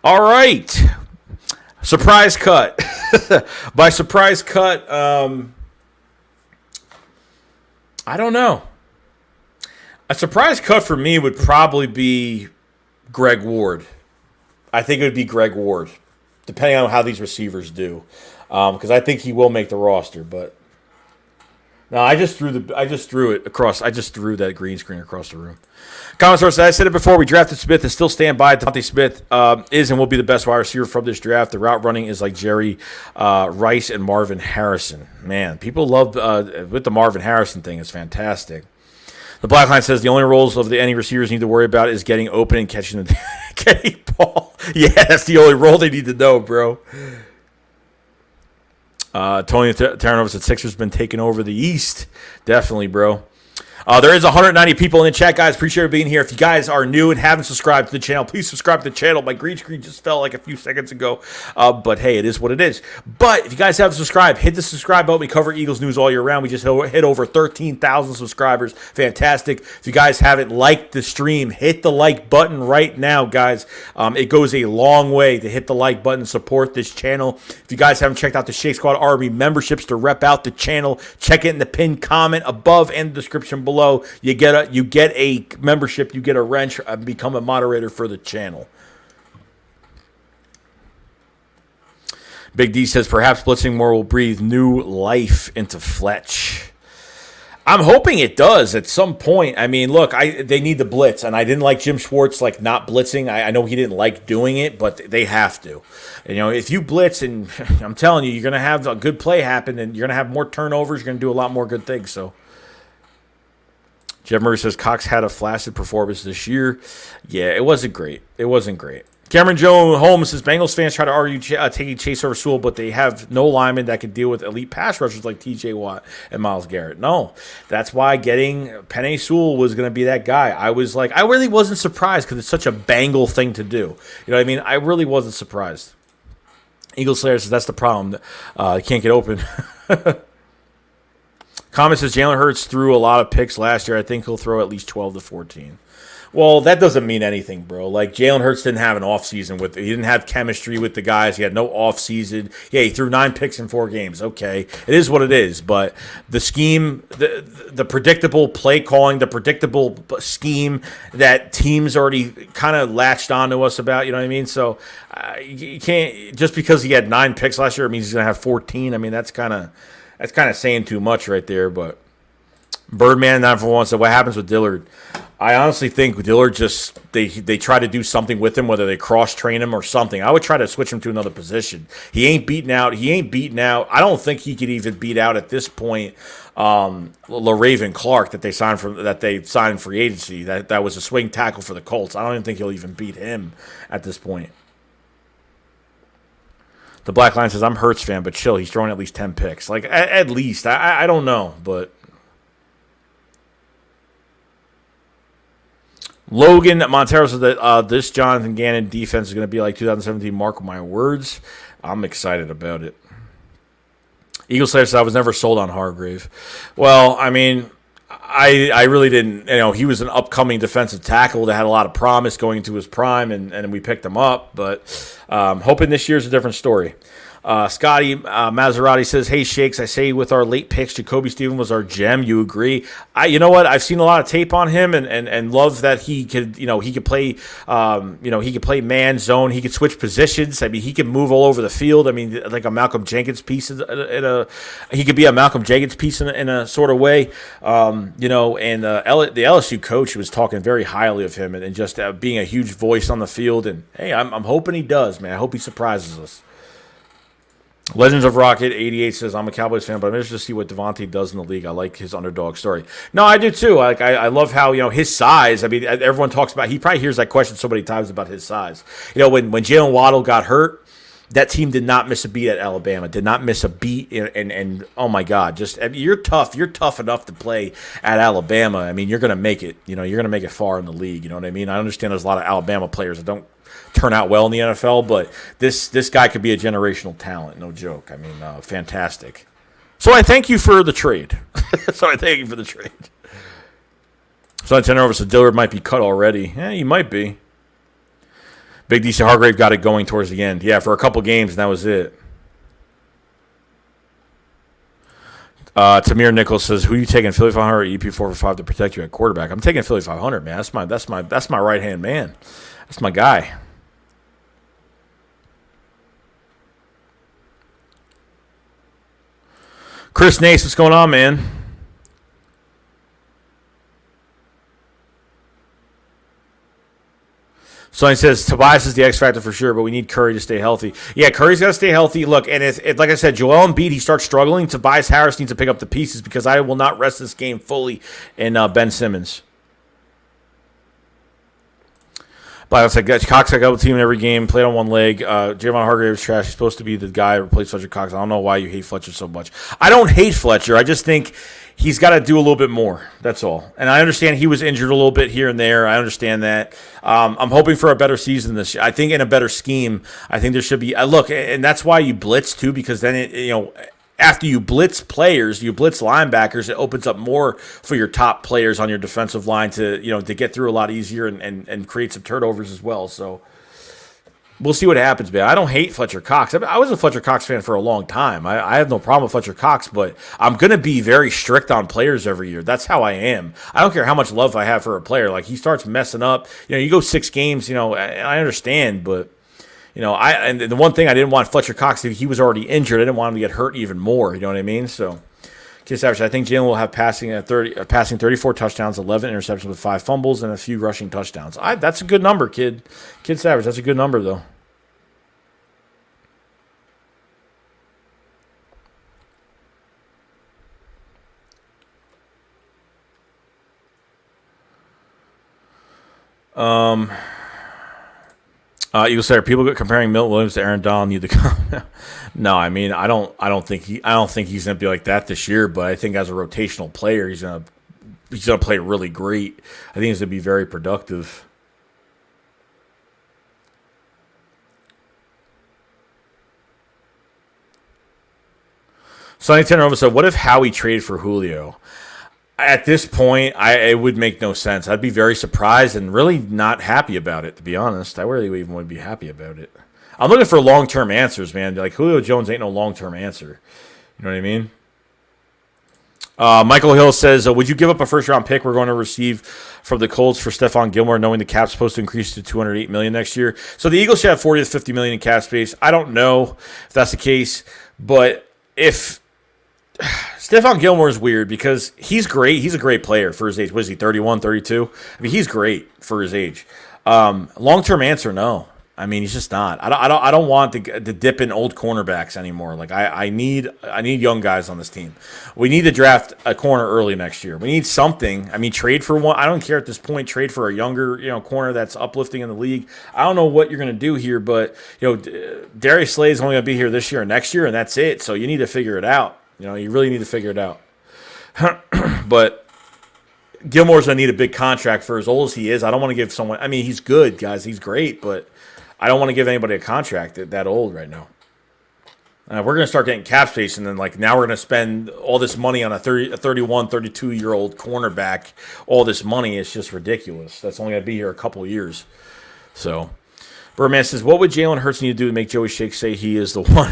all right. Surprise cut. By surprise cut, I don't know. A surprise cut for me would probably be Greg Ward. I think it would be Greg Ward, depending on how these receivers do, because I think he will make the roster. But no, I just threw that green screen across the room. Comment source, I said it before, we drafted Smith and still stand by it. Devonta Smith is and will be the best wide receiver from this draft. The route running is like Jerry Rice and Marvin Harrison. Man, people love with the Marvin Harrison thing. It's fantastic. The Black Line says the only roles of any receivers need to worry about is getting open and catching the ball. Yeah, that's the only role they need to know, bro. Tony Terranova said Sixers been taking over the East. Definitely, bro. There is 190 people in the chat, guys. Appreciate you being here. If you guys are new and haven't subscribed to the channel, please subscribe to the channel. My green screen just fell like a few seconds ago. But, hey, it is what it is. But if you guys haven't subscribed, hit the subscribe button. We cover Eagles news all year round. We just hit over 13,000 subscribers. Fantastic. If you guys haven't liked the stream, hit the like button right now, guys. It goes a long way to hit the like button and support this channel. If you guys haven't checked out the Shake Squad Army memberships to rep out the channel, check it in the pinned comment above and the description below. You get a membership, you get a wrench, and become a moderator for the channel. Big D says perhaps blitzing more will breathe new life into Fletch. I'm hoping it does at some point. I mean, look, they need the blitz, and I didn't like Jim Schwartz not blitzing. I know he didn't like doing it, but they have to. And, if you blitz, and I'm telling you, you're going to have a good play happen, and you're going to have more turnovers. You're going to do a lot more good things. So. Jeff Murray says Cox had a flaccid performance this year. Yeah, it wasn't great. Cameron Joe Holmes says Bengals fans try to argue taking Chase over Sewell, but they have no linemen that can deal with elite pass rushers like T.J. Watt and Myles Garrett. No, that's why getting Penei Sewell was going to be that guy. I really wasn't surprised because it's such a Bengal thing to do. You know what I mean? I really wasn't surprised. Eagle Slayer says that's the problem. They can't get open. Comment says Jalen Hurts threw a lot of picks last year. I think he'll throw at least 12 to 14. Well, that doesn't mean anything, bro. Like, Jalen Hurts didn't have an offseason he didn't have chemistry with the guys. He had no offseason. Yeah, he threw 9 picks in 4 games. Okay, it is what it is. But the scheme, the predictable play calling, the predictable scheme that teams already kind of latched onto us about, you know what I mean? So you can't, just because he had 9 picks last year, it means he's going to have 14. I mean, that's kind of saying too much right there, but Birdman 941 said, what happens with Dillard? I honestly think Dillard just they try to do something with him, whether they cross-train him or something. I would try to switch him to another position. He ain't beaten out. I don't think he could even beat out at this point LaRaven Clark that they signed free agency. That was a swing tackle for the Colts. I don't even think he'll even beat him at this point. The Black Line says, I'm a Hurts fan, but chill. He's throwing at least 10 picks. Like, at least. I don't know, but. Logan Montero says that this Jonathan Gannon defense is going to be like 2017. Mark my words. I'm excited about it. Eagle Slayer says, I was never sold on Hargrave. Well, I mean, I really didn't. He was an upcoming defensive tackle that had a lot of promise going into his prime, and we picked him up. But hoping this year's a different story. Scotty Maserati says, hey, Shakes, I say with our late picks, Jacoby Stevens was our gem. You agree? You know what? I've seen a lot of tape on him and love that he could, he could play, he could play man zone. He could switch positions. I mean, he could move all over the field. I mean, like a Malcolm Jenkins piece he could be a Malcolm Jenkins piece in a sort of way. And the LSU coach was talking very highly of him and just being a huge voice on the field. And hey, I'm hoping he does, man. I hope he surprises us. Legends of Rocket 88 says, I'm a Cowboys fan, but I'm interested to see what Devonta does in the league. I like his underdog story. No, I do too. I love how, his size. I mean, everyone talks about, he probably hears that question so many times about his size. When Jalen Waddle got hurt, that team did not miss a beat at Alabama, did not miss a beat. And oh my God, you're tough. You're tough enough to play at Alabama. I mean, you're going to make it. You're going to make it far in the league. You know what I mean? I understand there's a lot of Alabama players that don't turn out well in the NFL, but this guy could be a generational talent, no joke. I mean, fantastic. So I thank you for the trade. So I turn over, so Dillard might be cut already. Yeah, he might be. Big DC Hargrave got it going towards the end. Yeah, for a couple games, and that was it. Tamir Nichols says, "Who are you taking, Philly 500 or EP 4 for 5 to protect you at quarterback?" I'm taking Philly 500, man. That's my right hand man. That's my guy. Chris Nace, what's going on, man? So he says, Tobias is the X factor for sure, but we need Curry to stay healthy. Yeah, Curry's got to stay healthy. Look, and if like I said, Joel Embiid, he starts struggling, Tobias Harris needs to pick up the pieces because I will not rest this game fully in Ben Simmons. But it's like Cox got double team in every game, played on one leg. Javon Hargrave's trash. He's supposed to be the guy who replaced Fletcher Cox. I don't know why you hate Fletcher so much. I don't hate Fletcher. I just think he's got to do a little bit more. That's all. And I understand he was injured a little bit here and there. I understand that. I'm hoping for a better season this year. I think in a better scheme, I think there should be. Look, and that's why you blitz too, because then after you blitz players, you blitz linebackers, it opens up more for your top players on your defensive line to get through a lot easier and create some turnovers as well. So we'll see what happens, man. I don't hate Fletcher Cox. I was a Fletcher Cox fan for a long time. I have no problem with Fletcher Cox, but I'm going to be very strict on players every year. That's how I am. I don't care how much love I have for a player. Like, he starts messing up. You go 6 games, I understand, but and the one thing I didn't want Fletcher Cox, he was already injured. I didn't want him to get hurt even more. You know what I mean? So, Kid Savage, I think Jalen will have passing 34 touchdowns, 11 interceptions with 5 fumbles, and a few rushing touchdowns. That's a good number, Kid Savage. That's a good number, though. You say, are people comparing Milton Williams to Aaron Donald need to come? No, I mean, I don't think he's going to be like that this year. But I think as a rotational player, he's gonna play really great. I think he's going to be very productive. Sonny Tenor said, "What if Howie traded for Julio?" At this point, it would make no sense. I'd be very surprised and really not happy about it, to be honest. I really even would be happy about it. I'm looking for long-term answers, man. Like, Julio Jones ain't no long-term answer. You know what I mean? Michael Hill says, would you give up a first-round pick we're going to receive from the Colts for Stephon Gilmore, knowing the cap's supposed to increase to $208 million next year? So the Eagles should have $40 to $50 million in cap space. I don't know if that's the case, but if Stephon Gilmore is weird because he's great. He's a great player for his age. What is he, 31, 32? I mean, he's great for his age. Long-term answer, no. I mean, he's just not. I don't want to dip in old cornerbacks anymore. Like, I need young guys on this team. We need to draft a corner early next year. We need something. I mean, trade for one. I don't care at this point. Trade for a younger, corner that's uplifting in the league. I don't know what you're going to do here, but Darius Slay is only going to be here this year and next year, and that's it. So you need to figure it out. You really need to figure it out. But Gilmore's going to need a big contract for as old as he is. I don't want to give someone – I mean, he's good, guys. He's great, but I don't want to give anybody a contract that old right now. We're going to start getting cap space, and then now we're going to spend all this money on a 31, 32-year-old cornerback. All this money is just ridiculous. That's only going to be here a couple of years. So – Birdman says, what would Jalen Hurts need to do to make Joey Shake say he is the one?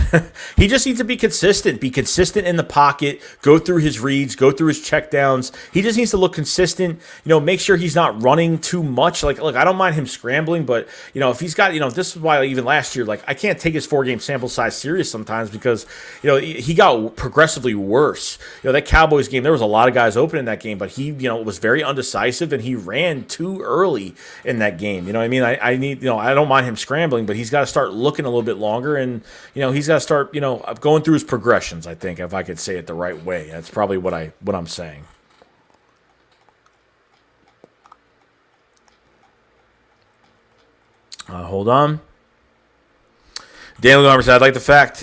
He just needs to be consistent. Be consistent in the pocket. Go through his reads. Go through his checkdowns. He just needs to look consistent. Make sure he's not running too much. Look, I don't mind him scrambling, but, if he's got, this is why even last year, I can't take his 4-game sample size serious sometimes because, he got progressively worse. That Cowboys game, there was a lot of guys open in that game, but he, was very undecisive and he ran too early in that game. You know what I mean? I need, I don't mind him scrambling, but he's got to start looking a little bit longer, and he's got to start going through his progressions. I think, if I could say it the right way, that's probably what I'm saying. Hold on. Daniel Garber said, I like the fact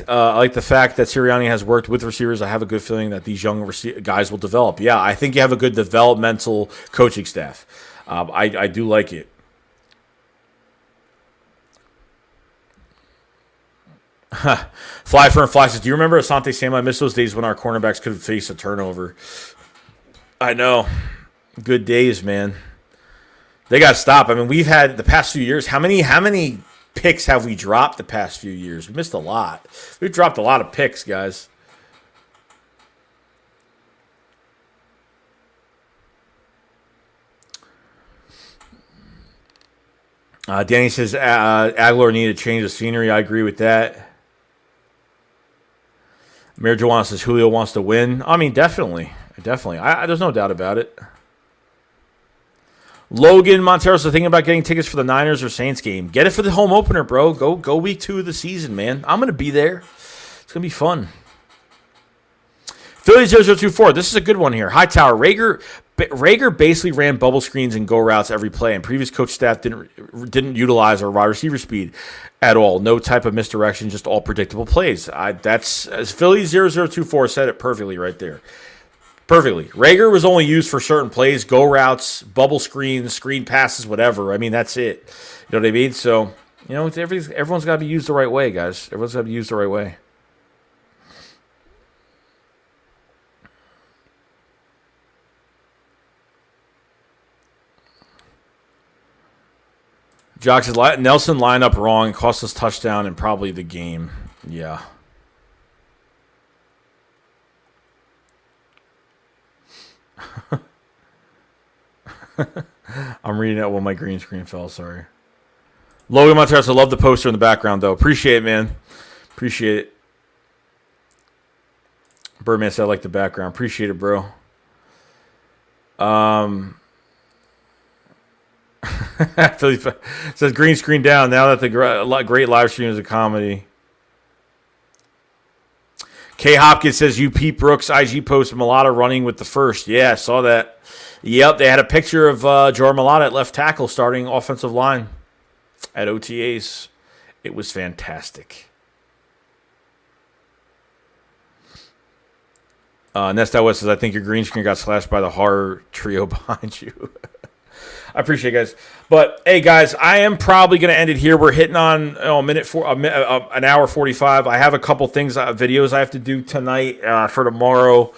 that Sirianni has worked with receivers. I have a good feeling that these young guys will develop. Yeah, I think you have a good developmental coaching staff. I do like it. Fly for and Fly says, do you remember Asante Samuel? I miss those days when our cornerbacks could face a turnover. I know. Good days, man. They got to stop. I mean, we've had the past few years. How many picks have we dropped the past few years? We missed a lot. We've dropped a lot of picks, guys. Danny says Aguilar needed to change the scenery. I agree with that. Mayor Joanna says Julio wants to win. I mean, definitely. There's no doubt about it. Logan Montero's thinking about getting tickets for the Niners or Saints game. Get it for the home opener, bro. Go week 2 of the season, man. I'm going to be there. It's going to be fun. Philly 0024. This is a good one here. Hightower. Reagor basically ran bubble screens and go routes every play, and previous coach staff didn't utilize our wide receiver speed at all. No type of misdirection, just all predictable plays. That's as Philly 0024 said it perfectly right there. Perfectly. Reagor was only used for certain plays, go routes, bubble screens, screen passes, whatever. I mean, that's it. You know what I mean? So, everyone's got to be used the right way, guys. Everyone's got to be used the right way. Jock says Nelson lined up wrong, cost us touchdown and probably the game. Yeah. I'm reading it when my green screen fell. Sorry. Logan Monteros, I love the poster in the background, though. Appreciate it, man. Appreciate it. Birdman said I like the background. Appreciate it, bro. Says green screen down now that the great live stream is a comedy. K. Hopkins says, you Pete Brooks IG post Mulata running with the first. Yeah, I saw that. Yep, they had a picture of Jordan Mulata at left tackle starting offensive line at OTAs. It was fantastic. Nest West says, I think your green screen got slashed by the horror trio behind you. I appreciate it, guys. But, hey, guys, I am probably going to end it here. We're hitting on an hour 45. I have a couple things, videos I have to do tonight for tomorrow.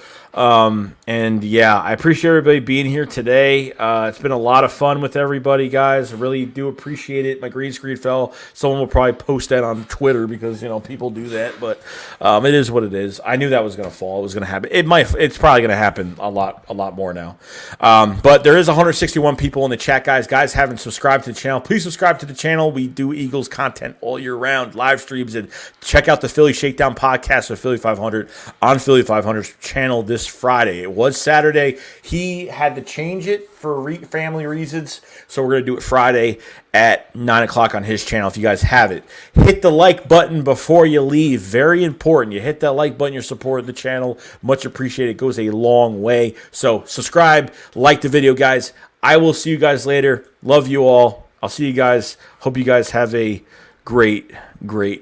And yeah, I appreciate everybody being here today. It's been a lot of fun with everybody, guys. I really do appreciate it. My green screen fell. Someone will probably post that on Twitter because, people do that, but, it is what it is. I knew that was going to fall. It was going to happen. It's probably going to happen a lot more now. But there is 161 people in the chat, guys. Guys haven't subscribed to the channel. Please subscribe to the channel. We do Eagles content all year round, live streams, and check out the Philly Shakedown podcast with Philly 500 on Philly 500's channel this Friday. It was Saturday. He had to change it for family reasons, so we're going to do it Friday at 9 o'clock on his channel. If you guys have it, hit the like button before you leave. Very important. You hit that like button, you're supporting the channel. Much appreciated. It goes a long way. So subscribe, like the video, guys. I will see you guys later. Love you all. I'll see you guys. Hope you guys have a great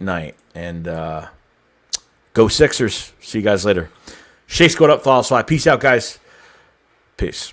night. And go Sixers. See you guys later. Shakes going up, follow slide. Peace out, guys. Peace.